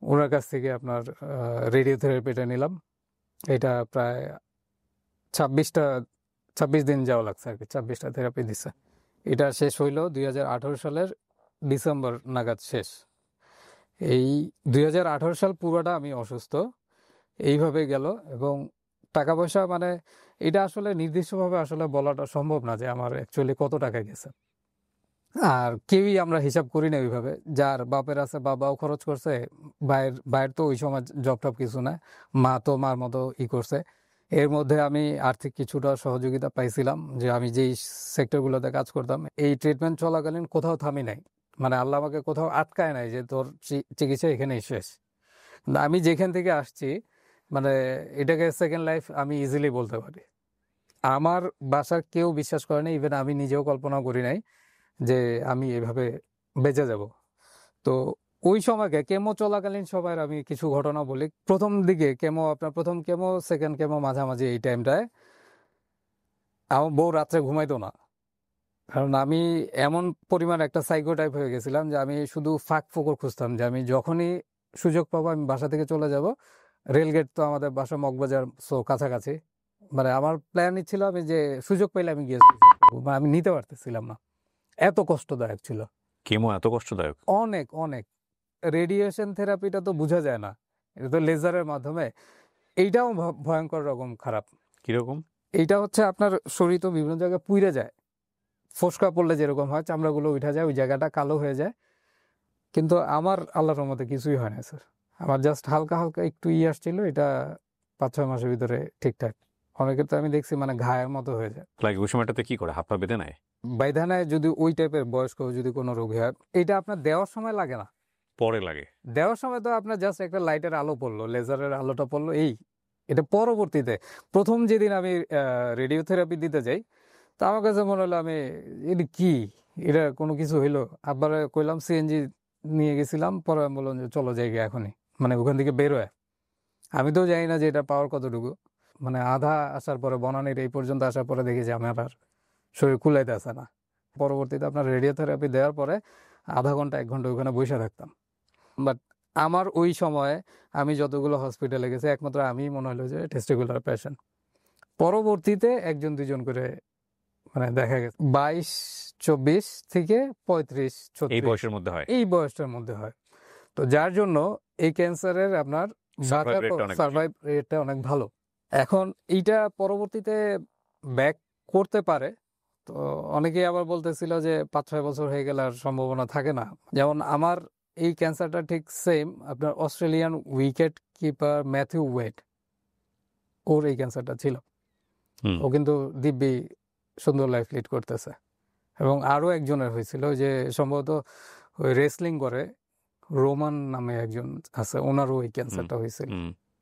ওনার কাছ থেকে আপনার রেডিওথেরাপিটা নিলাম। এটা প্রায় 26 দিন যাওয়া লাগছে আর কি, 26টা থেরাপি দিছে। এটা শেষ হইলো 2018 সালের ডিসেম্বর নাগাদ শেষ। এই 2018 সাল পুরোটা আমি অসুস্থ, এইভাবে গেল। এবং টাকা পয়সা মানে এটা আসলে নির্দিষ্টভাবে আসলে বলাটা সম্ভব না যে আমার অ্যাকচুয়ালি কত টাকা গেছে। আর কেউই আমরা হিসাব করি না ওইভাবে। যার বাপের আছে বাবাও খরচ করছে, ভাইয়ের তো ওই সময় জব টব কিছু না, মা তো মার মতো করছে। এর মধ্যে আমি আর্থিক কিছুটা সহযোগিতা পাইছিলাম, যে আমি যেই সেক্টরগুলোতে কাজ করতাম এই ট্রিটমেন্ট চলাকালীন কোথাও থামি নাই, মানে আল্লাহ আমাকে কোথাও আটকায় নাই যে তোর চিকিৎসা এখানেই শেষ। আমি যেখান থেকে আসছি মানে এটাকে সেকেন্ড লাইফ আমি ইজিলি বলতে পারি। আমার বাসার কেউ বিশ্বাস করে না, ইভেন আমি নিজেও কল্পনা করি নাই যে আমি এভাবে বেঁচে যাব। তো ওই সময়কে কেমো চলাকালীন সবার আমি কিছু ঘটনা বলি। প্রথম দিকে আপনার প্রথম কেমো সেকেন্ড কেমো মাঝামাঝি এই টাইমটায় আমার বউ রাত্রে ঘুমাইতো না, কারণ আমি এমন পরিমাণ একটা সাইকো টাইপ হয়ে গেছিলাম যে আমি শুধু ফাঁক ফোকর খুঁজতাম, যে আমি যখনই সুযোগ পাবো আমি বাসা থেকে চলে যাব। রেলগেট তো আমাদের বাসা মগবাজার, সো কাছাকাছি। মানে আমার প্ল্যানই ছিল আমি যে সুযোগ পেলে আমি গিয়ে আমি নিতে পারতেছিলাম না, এত কষ্টদায়ক ছিল। কেমো এত কষ্টদায়ক? অনেক অনেক। রেডিয়েশন থেরাপিটা তো বোঝা যায় না, এটা তো লেজারের মাধ্যমে। এইটাও ভয়ঙ্কর রকম খারাপ। কিরকম? এইটা হচ্ছে আপনার শরীর তো বিভিন্ন জায়গায় পুড়ে যায়, ফোসকা পড়লে যেরকম হয় চামড়াগুলো উঠে যায়, ওই জায়গাটা কালো হয়ে যায়। কিন্তু আমার আল্লাহর রহমতে কিছুই হয় না স্যার, আমার জাস্ট হালকা হালকা একটু আসছিল, এটা 5-6 মাসের ভিতরে ঠিকঠাক। অনেকের তো আমি দেখছি মানে ঘায়ের মতো হয়ে যায়। লাগে ওই সময়টাতে কি করে, হাত পা বেঁধে নেয়? বাইধা নেয় যদি ওই টাইপের বয়স্ক যদি কোনো রোগী হয়। এটা আপনার দেওয়ার সময় লাগে না, পরে লাগে। দেওয়ার সময় তো আপনার জাস্ট একটা লাইটের আলো পড়লো, লেজারের আলোটা পড়লো, এটা পরবর্তীতে। প্রথম যেদিন আমি রেডিওথেরাপি দিতে যাই, তা আমার কাছে মনে হলো আমি এটা কি, এটা কোনো কিছু হইলো। আবার কইলাম সিএনজি নিয়ে গেছিলাম, পরে আমি বললাম যে চলো জায়গা এখনই, মানে ওখান থেকে বেরোয়। আমি তো জানি না যে এটা পাওয়ার কতটুকু, মানে আধা আসার পরে বনানীর এই পর্যন্ত আসার পরে দেখি যে আমার আর শরীর কুলাইতে আসে না। পরবর্তীতে আপনার রেডিওথেরাপি দেওয়ার পরে আধা ঘন্টা 1 ঘন্টা ওখানে বসে থাকতাম। বাট আমার ওই সময় আমি যতগুলো হসপিটালে গেছি একমাত্র আমি মনে হলো যে টেস্টিকুলার পেশেন্ট। পরবর্তীতে 1-2 জন করে মানে দেখা গেছে 22-24 থেকে 35-36 এই বয়সের মধ্যে হয়? এই বয়সটার মধ্যে হয়। তো যার জন্য এই ক্যান্সারের আপনার Survive rate টা অনেক বেশি। সার্ভাইভ রেটটা অনেক ভালো। এখন এইটা পরবর্তীতে ব্যাক করতে পারে। তো অনেকেই আবার বলতেছিল যে 5-6 বছর হয়ে গেলে আর সম্ভাবনা থাকে না। যেমন আমার এই ক্যান্সারটা ঠিক সেম আপনার অস্ট্রেলিয়ান উইকেট কিপার ম্যাথিউ ওয়েড, ওর এই ক্যান্সারটা ছিল। হুম। ও কিন্তু দিব্যি সুন্দর লাইফ লিড করতেছে। এবং আরো একজনের হয়েছিল যে সম্ভবত ওই রেসলিং করে, রোমান নামে একজন আছে, ওনারও ওই ক্যান্সারটা হয়েছিল।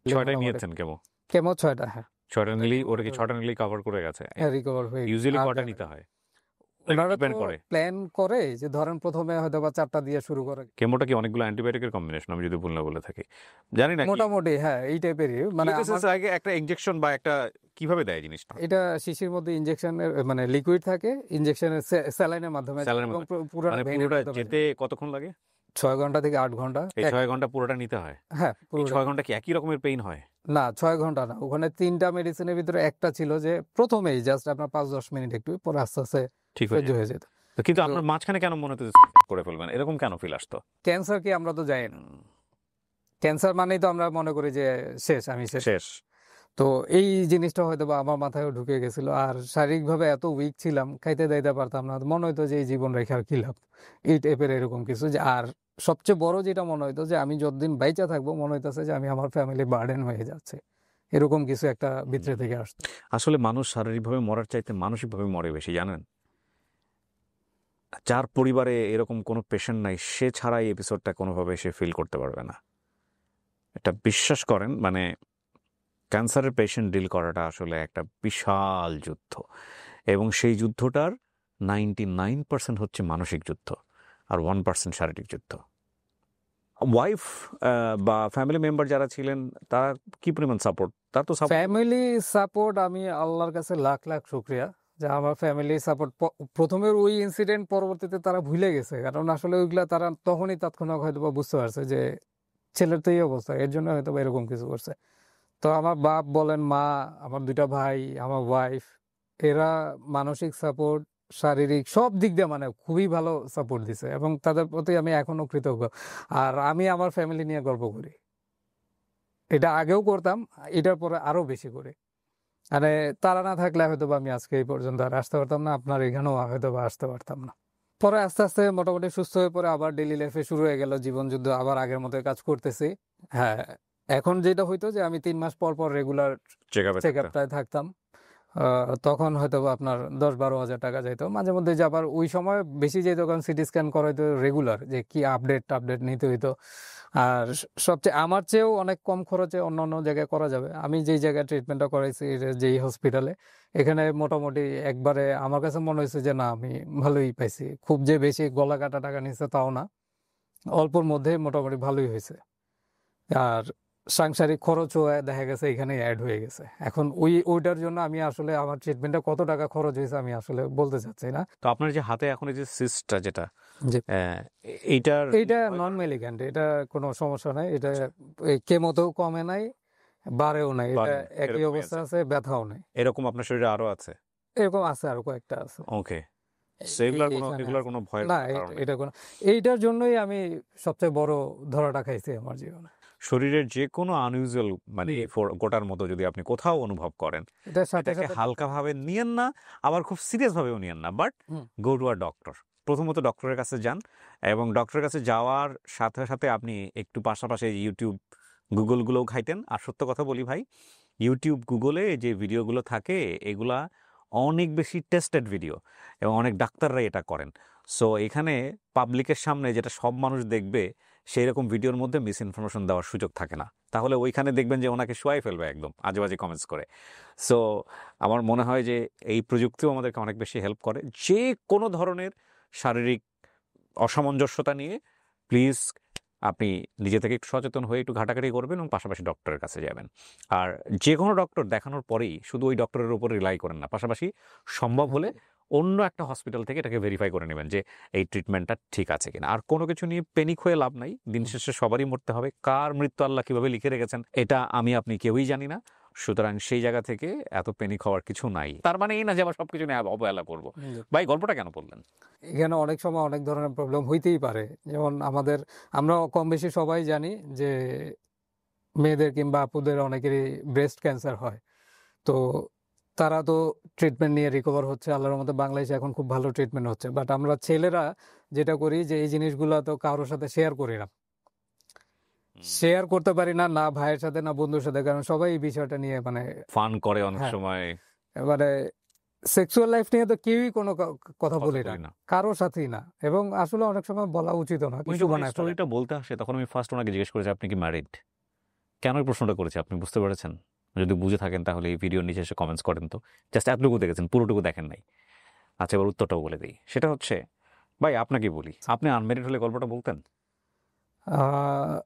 6টাই নিয়েছেন কেমো? কেমো 6টা, হ্যাঁ 6টা নিলেই ওটা কি 6টা নিলেই কভার করে গেছে? হ্যাঁ রিকভার হয়ে ইউজুয়ালি আর কটা নিতে হয়? ওনারা ডিপেন্ড তো করে। প্ল্যান করে যে ধরেন প্রথমে হয়তো বা 4টা দিয়ে শুরু করে, কেমোটা কি অনেকগুলো অ্যান্টিবায়োটিকের কম্বিনেশন? আমি যদি ভুল না বলে থাকি, জানি না কি? মোটামুটি হ্যাঁ এই টাইপেরই। মানে ইউএসএস আগে একটা ইনজেকশন বা একটা কিভাবে দেয় জিনিসটা? এটা শিশির মধ্যে ইনজেকশনের মানে লিকুইড থাকে, ইনজেকশনের স্যালাইনের মাধ্যমে স্যালাইনের এবং মাধ্যমে? পুরো মানে ভেইনের পুরোটা মাধ্যমে যেতে কতক্ষণ লাগে? 6 ঘন্টা থেকে 8 ঘন্টা। এই 6 ঘন্টা পুরোটা নিতে হয়? হ্যাঁ এই পুরো 6 ঘন্টা কি একই রকমের পেইন হয়? না 6 ঘন্টা না, ওখানে 3টা মেডিসিনের ভিতরে একটা ছিল যে প্রথমেই জাস্ট আপনার 5-10 মিনিট একটু, পরে আস্তে আস্তে ঠিক হয়ে সহ্য যায়। হয়ে যেত। তো কিন্তু আপনার মাঝখানে কেন মনে হতো করে ফেলবেন, এরকম কেন ফিল আসতো? ক্যান্সার কি আমরা তো জানি না, ক্যান্সার মানেই তো আমরা মনে করি যে শেষ, আমি শেষ। শেষ। তো এই জিনিসটা হয়তো বা আমার মাথায় ঢুকে গেছিল। আর শারীরিকভাবে এত উইক ছিলাম, খাইতে দাইতে পারতাম না, মনে হতো যে এই জীবন রেখে আর কি লাভ, এই টাইপের এরকম কিছু। যে আর সবচেয়ে বড় যেটা মনে হতো যে আমি যতদিন বাইচা থাকবো মনে হইতেছে যে আমি আমার ফ্যামিলি বার্ডেন হয়ে যাচ্ছে, এরকম কিছু একটা ভিতরে থেকে আসতো। আসলে মানুষ শারীরিকভাবে মরার চাইতে মানসিকভাবে মরে বেশি, জানেন? যার পরিবারে এরকম কোনো পেশেন্ট নাই, সে ছাড়া এই এপিসোডটা কোনোভাবে সে ফিল করতে পারবে না। এটা বিশ্বাস করেন, মানে ক্যান্সারের পেশেন্ট ডিল করাটা আসলে একটা বিশাল যুদ্ধ, এবং সেই যুদ্ধটার 99% হচ্ছে মানসিক যুদ্ধ আর 1% শারীরিক যুদ্ধ। ওয়াইফ বা ফ্যামিলি মেম্বার যারা ছিলেন তারা কি পরিমাণ সাপোর্ট? তার তো support- ফ্যামিলি সাপোর্ট আমি আল্লাহর কাছে লাখ লাখ শুকরিয়া যে আমার ফ্যামিলি সাপোর্ট প্রথমের ওই ইনসিডেন্ট পরবর্তীতে তারা ভুলে গেছে, কারণ আসলে ওইগুলা তারা তখনই তাৎক্ষণিক হয়তো বা বুঝতে পারছে যে ছেলের তো এই অবস্থা, এর জন্য হয়তো বা এরকম কিছু করছে। তো আমার বাপ বলেন, মা, আমার 2টা ভাই, আমার ওয়াইফ, এরা মানসিক সাপোর্ট, শারীরিক সব দিক দিয়ে মানে খুবই ভালো সাপোর্ট দিছে, এবং তাদের প্রতি আমি এখনো কৃতজ্ঞ। আর আমি আমার ফ্যামিলি নিয়ে গর্ব করি, এটা আগেও করতাম, এটার পরে আরো বেশি করি। মানে তারা না থাকলে হয়তো বা আমি আজকে এই পর্যন্ত আর আসতে পারতাম না, আপনার এখানেও হয়তো বা আসতে পারতাম না। পরে আস্তে আস্তে মোটামুটি সুস্থ হয়ে পরে আবার ডেইলি লাইফে শুরু হয়ে গেল জীবন যুদ্ধ, আবার আগের মতো কাজ করতেছি। হ্যাঁ এখন যেটা হইতো যে আমি 3 মাস পর পর রেগুলার চেক-আপে চেক থাকতে। আপটায় থাকতাম। তখন হয়তো বা আপনার 10-12 হাজার টাকা যাইতো মাঝে মধ্যে, যে আবার ওই সময় বেশি যেত কারণ সিটি স্ক্যান করা হইতো রেগুলার, যে কি আপডেট নিতে হইতো। আর সবচেয়ে আমার চেয়েও অনেক কম খরচে অন্য অন্য জায়গায় করা যাবে। আমি যেই জায়গায় ট্রিটমেন্টটা করাইছি, যেই হসপিটালে, এখানে মোটামুটি একবারে আমার কাছে মনে হয়েছে যে না আমি ভালোই পাইছি, খুব যে বেশি গলা কাটা টাকা নিচ্ছে তাও না, অল্পর মধ্যে মোটামুটি ভালোই হয়েছে। আর সাংসারিক খরচও দেখা গেছে এখানে অ্যাড হয়ে গেছে। এখন ওইটার জন্য আমি আসলে আমার ট্রিটমেন্টে কত টাকা খরচ হয়েছে আমি আসলে বলতে চাচ্ছি না। তো আপনার যে হাতে এখন এই যে সিস্টটা যেটা, জি। এইটার এইটা নন মেলিগ্যান্ট, এটা কোনো সমস্যা নাই, এটা কেমোতেও কমে নাই, বাড়েও নাই, এটা বাড়ে নাই, একই এরকমই অবস্থা আছে। আছে, ব্যথাও নাই। এরকম আপনার শরীরে আরো আছে? এরকম আছে, আরো কয়েকটা আছে। ওকে। এগুলার কোনো এইখানে এগুলার আছে। কোনো ভয়ের না কোনো কারণ নেই? এটা কোনো, এইটার জন্যই আমি সবচেয়ে বড় ধরাটা খাইছি আমার জীবনে। শরীরের যে কোনো আনইউজুয়াল মানে গোটার মতো যদি আপনি কোথাও অনুভব করেন, এটার সাথে এটাকে সাথে হালকাভাবে নিয়েন না, আবার খুব সিরিয়াস ভাবেও নিয়েন না, but hmm. Go to a doctor. প্রথমত ডক্টরের কাছে যান, এবং ডক্টরের কাছে যাওয়ার সাথে সাথে আপনি একটু পাশাপাশি ইউটিউব গুগলগুলোও ঘাইতেন। আর সত্য কথা বলি ভাই, ইউটিউব গুগলে যে ভিডিওগুলো থাকে এগুলা অনেক বেশি টেস্টেড ভিডিও, এবং অনেক ডাক্তাররাই এটা করেন। সো এখানে পাবলিকের সামনে যেটা সব মানুষ দেখবে সেই রকম ভিডিওর মধ্যে মিস ইনফরমেশন দেওয়ার সুযোগ থাকে না, তাহলে ওইখানে দেখবেন যে ওনাকে শোয়াই ফেলবে একদম আজে বাজে কমেন্টস করে। সো আমার মনে হয় যে এই প্রযুক্তিও আমাদেরকে অনেক বেশি হেল্প করে। যে কোনো ধরনের শারীরিক অসামঞ্জস্যতা নিয়ে প্লিজ আপনি নিজে থেকে একটু সচেতন হয়ে একটু ঘাটাঘাটি করবেন, এবং পাশাপাশি ডক্টরের কাছে যাবেন। আর যে কোনো ডক্টর দেখানোর পরেই শুধু ওই ডক্টরের উপর রিলাই করেন না, পাশাপাশি সম্ভব হলে অন্য একটা হসপিটাল থেকে এটাকে ভেরিফাই করে নেবেন যে এই ট্রিটমেন্টটা ঠিক আছে কিনা। আর কোনো কিছু নিয়ে প্যানিক হয়ে লাভ নাই, দিন শেষে সবারই মরতে হবে। কার মৃত্যু আল্লাহ কীভাবে লিখে রেখেছেন এটা আমি আপনি কেউই জানি না। সুতরাং সেই জায়গা থেকে এত পেনিক হওয়ার কিছু নাই। তার মানে এই না যে আবার সবকিছু নিয়ে অবহেলা করবো। ভাই গল্পটা কেন বললেন? এখানে অনেক সময় অনেক ধরনের প্রবলেম হইতেই পারে। যেমন আমরা কম বেশি সবাই জানি যে মেয়েদের কিংবা আপুদের অনেকেরই ব্রেস্ট ক্যান্সার হয়। তো তারা তো ট্রিটমেন্ট নিয়ে রিকভার হচ্ছে, আল্লাহর মধ্যে বাংলাদেশে এখন খুব ভালো ট্রিটমেন্ট হচ্ছে। বাট আমরা ছেলেরা যেটা করি যে এই জিনিসগুলো তো কারোর সাথে শেয়ার করি না, শেয়ার করতে পারি না, না ভাইয়ের সাথে না বন্ধুর সাথে, কারণ সবাই এই বিষয়টা নিয়ে মানে ফান করে অনেক হ্যাঁ, সময়, মানে সেক্সুয়াল লাইফ নিয়ে তো কেউই কোনো কথা কথা বলি বলি না, না। কারোর সাথেই না, এবং আসলে অনেক সময় বলা উচিত না, উনি কিছু যখন বানায় ফেলে। স্টোরিটা বলতে আসে তখন আমি ফার্স্ট ওনাকে জিজ্ঞেস করেছি আপনি কি ম্যারিড। কেন এই প্রশ্নটা করেছি আপনি বুঝতে পেরেছেন? যদি বুঝে থাকেন তাহলে এই ভিডিওর নিচে এসে কমেন্টস করেন তো। জাস্ট এতটুকু দেখেছেন, পুরোটুকু দেখেন নাই। আচ্ছা, এবার উত্তরটাও বলে দিই। সেটা হচ্ছে, ভাই আপনাকে বলি, আপনি আনম্যারিড হলে গল্পটা বলতেন? আহ,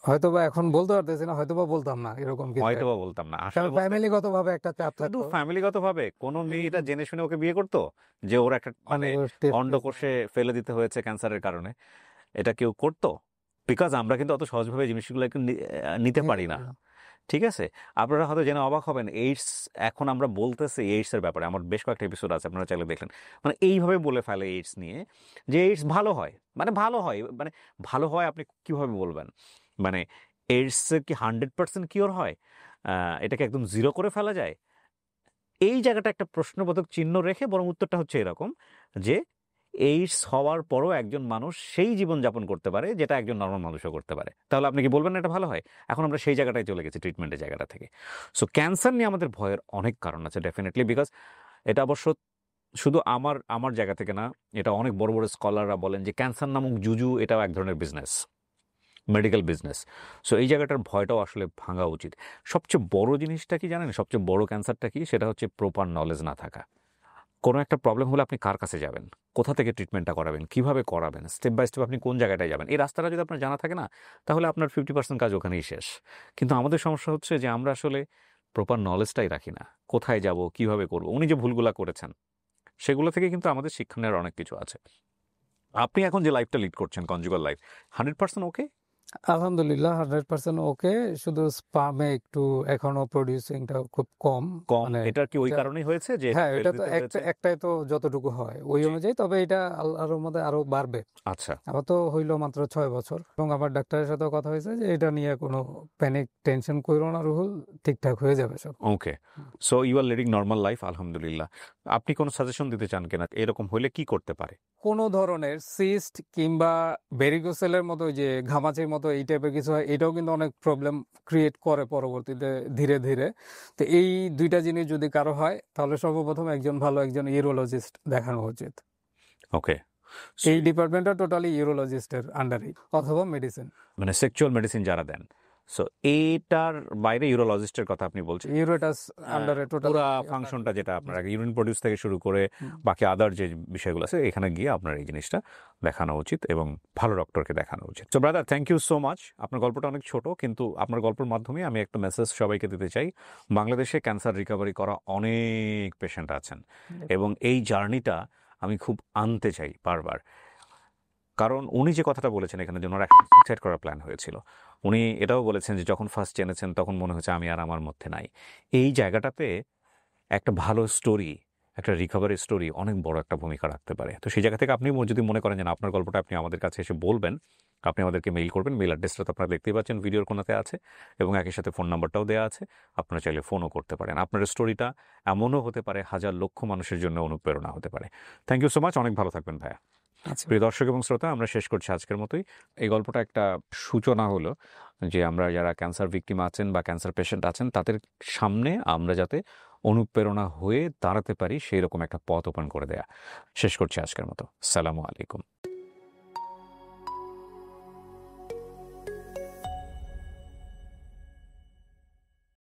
হয়তোবা এখন বলতে পারতেছি না, হয়তোবা বলতাম না, এরকম কিছু হয়তো বা একটা। বলতাম না, আসলে কারণ বলতে ফ্যামিলিগত ভাবে একটা চাপ শুধু থাকতো। ফ্যামিলিগত ভাবে কোনো মেয়ে এটা জেনে শুনে ওকে বিয়ে করতো যে ওর একটা মানে অন্ডকোষে ফেলে দিতে হয়েছে ক্যান্সারের কারণে, এটা কেউ করতো? বিকজ আমরা কিন্তু অত সহজভাবে জিনিসগুলো নিতে পারি না, ঠিক আছে? আপনারা হয়তো জেনে অবাক হবেন, এইডস এখন আমরা বলতেছি এইডস এর ব্যাপারে, আমার বেশ কয়েকটা এপিসোড আছে, আপনারা চাইলে দেখলেন। মানে এইভাবে বলে ফেলে এইডস নিয়ে যে এইডস ভালো হয়, মানে ভালো হয়, মানে ভালো হয় আপনি কিভাবে বলবেন? মানে এইডস কি 100% কিওর হয়? এটাকে একদম জিরো করে ফেলা যায়? এই জায়গাটা একটা প্রশ্নবোধক চিহ্ন রেখে বরং উত্তরটা হচ্ছে এরকম যে এইডস হওয়ার পরও একজন মানুষ সেই জীবনযাপন করতে পারে যেটা একজন নর্মাল মানুষও করতে পারে। তাহলে আপনি কি বলবেন না এটা ভালো হয়? এখন আমরা সেই জায়গাটায় চলে গেছি, ট্রিটমেন্টের জায়গাটা থেকে। সো ক্যান্সার নিয়ে আমাদের ভয়ের অনেক কারণ আছে ডেফিনেটলি, বিকজ এটা অবশ্য শুধু আমার আমার জায়গা থেকে না, এটা অনেক বড় বড় স্কলাররা বলেন যে ক্যান্সার নামক জুজু এটাও এক ধরনের বিজনেস, মেডিকেল বিজনেস। সো এই জায়গাটার ভয়টাও আসলে ভাঙা উচিত। সবচেয়ে বড় জিনিসটা কি জানেন? সবচেয়ে বড় ক্যান্সারটা কি? সেটা হচ্ছে প্রপার নলেজ না থাকা। কোনো একটা প্রবলেম হলে আপনি কার কাছে যাবেন, কোথা থেকে ট্রিটমেন্টটা করাবেন, কিভাবে করাবেন, স্টেপ বাই স্টেপ আপনি কোন জায়গাটায় যাবেন, এই রাস্তাটা যদি আপনার জানা থাকে না, তাহলে আপনার 50% কাজ ওখানেই শেষ। কিন্তু আমাদের সমস্যা হচ্ছে যে আমরা আসলে প্রপার নলেজটাই রাখি না, কোথায় যাব, কিভাবে করব। উনি যে ভুলগুলা করেছেন সেগুলো থেকে কিন্তু আমাদের শিক্ষা নেওয়ার অনেক কিছু আছে। আপনি এখন যে লাইফটা লিড করছেন, কনজুগাল লাইফ, 100% ওকে? আলহামদুলিল্লাহ 100% ওকে। শুধু স্পামে একটু এখনো প্রডিউসিংটা খুব কম। কম? মানে এটা কি ওই এটা- কারণেই হয়েছে যে হ্যাঁ, ফেলে এটা তো দিতে হয়েছে? একটাই তো যতটুকু হয় ওই জি। অনুযায়ী, তবে এটা আল্লাহর মধ্যে আরো বাড়বে। আচ্ছা, আমার তো হইলো মাত্র 6 বছর, এবং আমার ডাক্তারের সাথে কথা হয়েছে যে এটা নিয়ে কোনো প্যানিক টেনশন করো না রুহুল, ঠিকঠাক হয়ে যাবে সব। Okay. So you are leading normal life, আলহামদুলিল্লাহ। আপনি কোনো সাজেশন দিতে চান কিনা এরকম হলে কি করতে পারে? কোনো ধরনের সিস্ট কিংবা ভেরিকোসেলের মতো, ওই যে ঘামাচির মতো এই টাইপের কিছু হয়, এটাও কিন্তু অনেক প্রবলেম ক্রিয়েট করে পরবর্তীতে ধীরে ধীরে। তো এই দুইটা জিনিস যদি কারো হয়, তাহলে সর্বপ্রথম একজন ইউরোলজিস্ট দেখানো উচিত। ওকে। এই ডিপার্টমেন্টটা টোটালি ইউরোলজিস্টের আন্ডারে, অথবা মেডিসিন। মানে সেক্সুয়াল মেডিসিন যারা দেন, সো এইটার বাইরে ইউরোলজিস্টের কথা আপনি বলছেন? ইউরেটাস আন্ডারে টোটাল পুরা ফাংশনটা যেটা আপনার ইউরিন প্রডিউস থেকে শুরু করে বাকি আদার যে বিষয়গুলো আছে, এখানে গিয়ে আপনার এই জিনিসটা দেখানো উচিত এবং ভালো ডক্টরকে দেখানো উচিত। So brother, thank you so much. আপনার গল্পটা অনেক ছোট, কিন্তু আপনার গল্পের মাধ্যমে আমি একটা মেসেজ সবাইকে দিতে চাই। বাংলাদেশে ক্যান্সার রিকভারি করা অনেক পেশেন্ট আছেন, এবং এই জার্নিটা আমি খুব আনতে চাই বারবার। কারণ উনি যে কথাটা বলেছেন এখানে, যে ওনার একটা সুইসাইড করার প্ল্যান হয়েছিল, উনি এটাও বলেছেন যে যখন ফার্স্ট জেনেছেন তখন মনে হচ্ছে আমি আর আমার মধ্যে নাই। এই জায়গাটাতে একটা ভালো স্টোরি, একটা রিকভারি স্টোরি অনেক বড় একটা ভূমিকা রাখতে পারে। তো সেই জায়গা থেকে আপনি যদি মনে করেন যে না, আপনার গল্পটা আপনি আমাদের কাছে এসে বলবেন, আপনি আমাদেরকে মেইল করবেন। মেইল অ্যাড্রেসটা তো আপনারা দেখতেই পাচ্ছেন, ভিডিওর কোনাতে আছে, এবং একই সাথে ফোন নাম্বারটাও দেওয়া আছে। আপনারা চাইলে ফোনও করতে পারেন। আপনার স্টোরিটা এমনও হতে পারে হাজার লক্ষ মানুষের জন্য অনুপ্রেরণা হতে পারে। থ্যাংক ইউ সো মাচ, অনেক ভালো থাকবেন ভাইয়া। আচ্ছা, প্রিয় দর্শক এবং শ্রোতা, আমরা শেষ করছি আজকের মতোই। এই গল্পটা একটা সূচনা হলো যে আমরা যারা ক্যান্সার ভিকটিম আছেন বা ক্যান্সার পেশেন্ট আছেন, তাদের সামনে আমরা যাতে অনুপ্রেরণা হয়ে দাঁড়াতে পারি সেই রকম একটা পথ ওপেন করে দেয়া। শেষ করছি আজকের মতো। আসসালামু আলাইকুম।